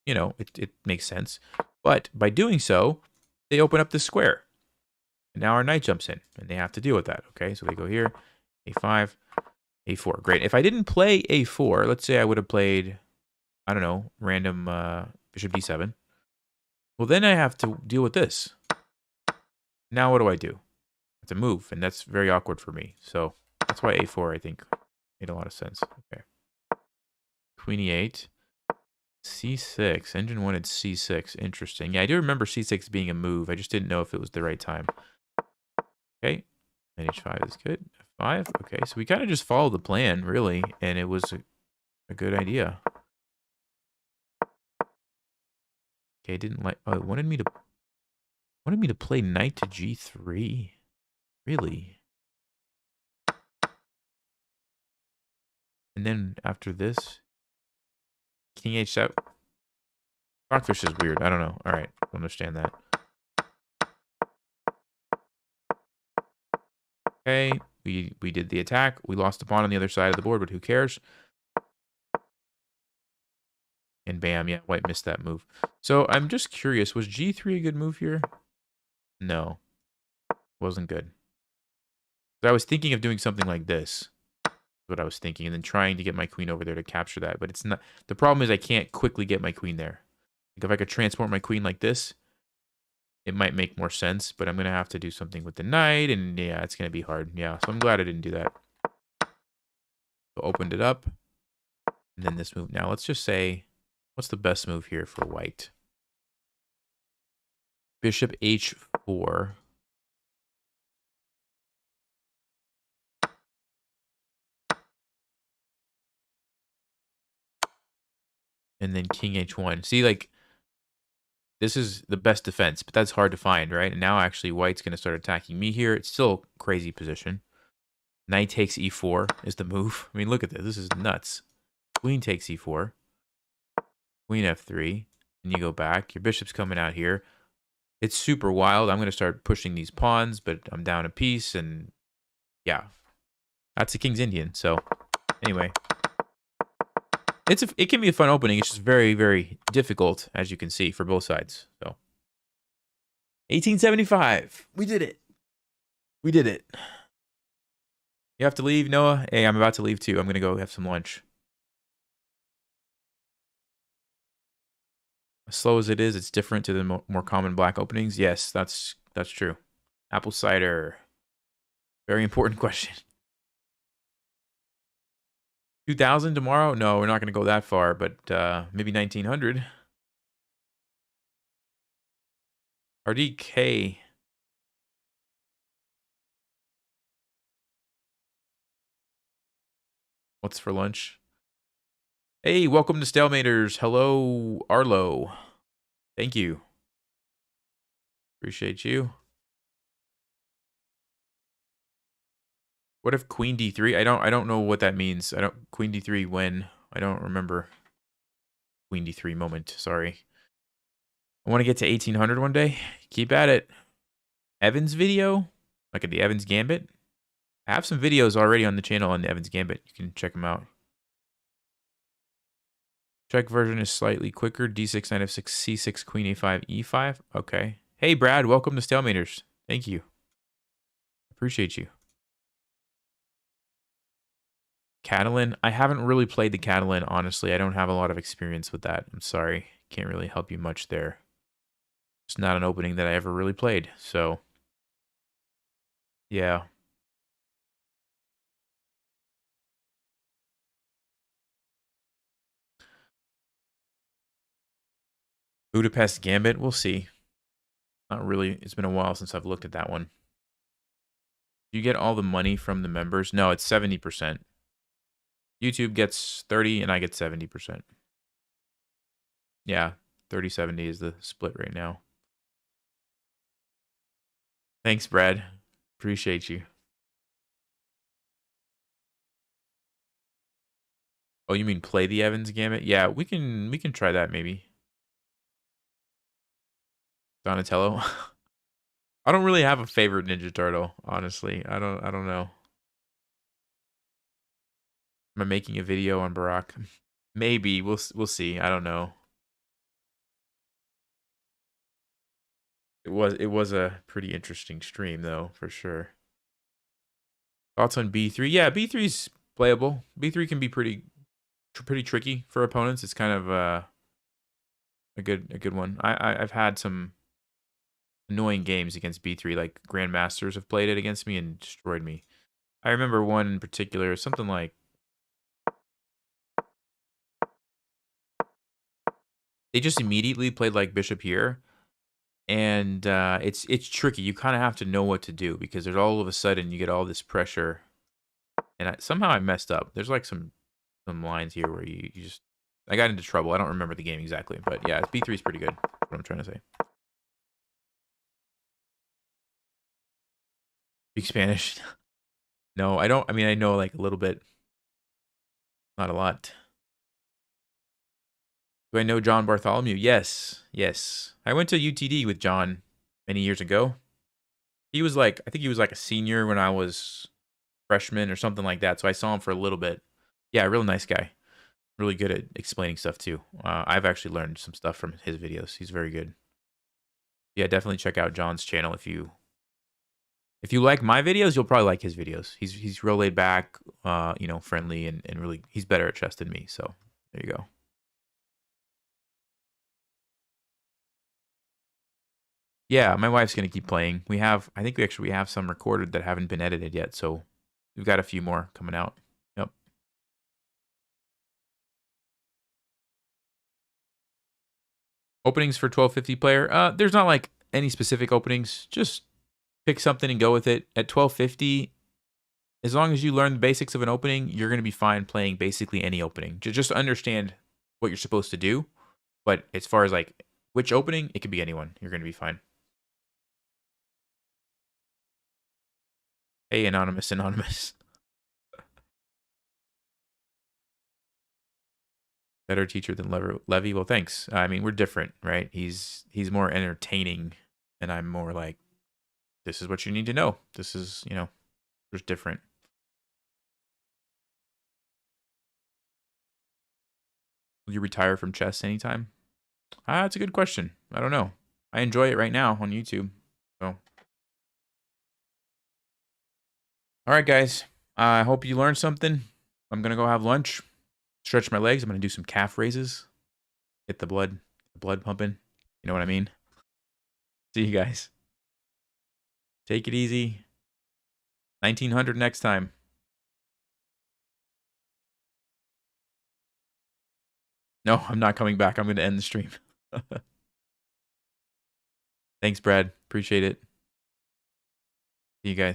you know, it makes sense. But by doing so, they open up the square. And now our knight jumps in and they have to deal with that. Okay, so they go here, a5, a4. Great. If I didn't play a4, let's say I would have played, I don't know, random bishop d7. Well, then I have to deal with this. Now what do I do? It's a move, and that's very awkward for me. So that's why a4, I think, made a lot of sense. Okay. Queen e8. c6. Engine wanted c6. Interesting. Yeah, I do remember c6 being a move. I just didn't know if it was the right time. Okay. And h5 is good. f5. Okay, so we kind of just followed the plan, really, and it was a good idea. Okay, didn't like... Oh, it wanted me to play knight to g3. Really? And then after this, king h7. Rockfish is weird. I don't know. All right, I understand that. Okay, we did the attack. We lost the pawn on the other side of the board, but who cares? And bam, yeah, white missed that move. So I'm just curious, was g3 a good move here? No, wasn't good. So I was thinking of doing something like this. What I was thinking, and then trying to get my queen over there to capture that. But it's not. The problem is I can't quickly get my queen there. Like if I could transport my queen like this, it might make more sense. But I'm gonna have to do something with the knight, and yeah, it's gonna be hard. Yeah, so I'm glad I didn't do that. So opened it up, and then this move. Now let's just say, what's the best move here for white? Bishop h4. And then king h1. See, like, this is the best defense, but that's hard to find, right? And now actually white's going to start attacking me here. It's still a crazy position. Knight takes e4 is the move. I mean, look at this. This is nuts. Queen takes e4. Queen f3. And you go back. Your bishop's coming out here. It's super wild. I'm going to start pushing these pawns, but I'm down a piece. And yeah, that's a King's Indian. So anyway, it can be a fun opening. It's just very, very difficult, as you can see, for both sides. So 1875. We did it. We did it. You have to leave, Noah? Hey, I'm about to leave too. I'm going to go have some lunch. As slow as it is, it's different to the more common black openings. Yes, that's true. Apple cider. Very important question. 2000 tomorrow? No, we're not going to go that far, but maybe 1900. RDK. What's for lunch? Hey, welcome to Stalematers. Hello, Arlo. Thank you. Appreciate you. What if Queen D3? I don't know what that means. Queen D3 when? I don't remember. Queen D3 moment, sorry. I want to get to 1800 one day. Keep at it. Evans video? Like at the Evans Gambit? I have some videos already on the channel on the Evans Gambit. You can check them out. Check version is slightly quicker. D6, knight f6, c6, queen a5, e5. Okay. Hey, Brad, welcome to Stalematers. Thank you. Appreciate you. Catalan. I haven't really played the Catalan, honestly. I don't have a lot of experience with that. I'm sorry. Can't really help you much there. It's not an opening that I ever really played, so yeah. Budapest Gambit, we'll see. Not really. It's been a while since I've looked at that one. You get all the money from the members? No, it's 70%. YouTube gets 30 and I get 70%. Yeah, 30-70 is the split right now. Thanks, Brad. Appreciate you. Oh, you mean play the Evans Gambit? Yeah, we can try that maybe. Donatello. I don't really have a favorite Ninja Turtle, honestly. I don't know. Am I making a video on Barack? Maybe. We'll see. I don't know. It was a pretty interesting stream though, for sure. Thoughts on B3? Yeah, B3's playable. B3 can be pretty tricky for opponents. It's kind of a good one. I've had some annoying games against B3, like Grandmasters have played it against me and destroyed me. I remember one in particular, something like they just immediately played like Bishop here, and it's tricky. You kind of have to know what to do because there's all of a sudden you get all this pressure, and somehow I messed up. There's like some lines here where you just I got into trouble. I don't remember the game exactly, but yeah, B3 is pretty good. What I'm trying to say. Speak Spanish? No, I don't. I mean, I know like a little bit, not a lot. Do I know John Bartholomew? Yes, yes. I went to UTD with John many years ago. He was like, I think he was like a senior when I was freshman or something like that. So I saw him for a little bit. Yeah, real nice guy. Really good at explaining stuff too. I've actually learned some stuff from his videos. He's very good. Yeah, definitely check out John's channel if you like my videos, you'll probably like his videos. He's real laid back, you know, friendly, and really he's better at chess than me. So there you go. Yeah, my wife's gonna keep playing. I think we have some recorded that haven't been edited yet, so we've got a few more coming out. Yep. Openings for 1250 player. There's not like any specific openings. Just pick something and go with it. At 1250, as long as you learn the basics of an opening, you're gonna be fine playing basically any opening. Just understand what you're supposed to do. But as far as like which opening, it could be anyone. You're gonna be fine. Hey, anonymous. Better teacher than Levy. Well, thanks. I mean, we're different, right? He's more entertaining, and I'm more like, this is what you need to know. This is, you know, just different. Will you retire from chess anytime? That's a good question. I don't know. I enjoy it right now on YouTube. So, all right, guys. I hope you learned something. I'm gonna go have lunch, stretch my legs. I'm gonna do some calf raises, get the blood pumping. You know what I mean? See you guys. Take it easy. 1900 next time. No, I'm not coming back. I'm going to end the stream. Thanks, Brad. Appreciate it. See you guys.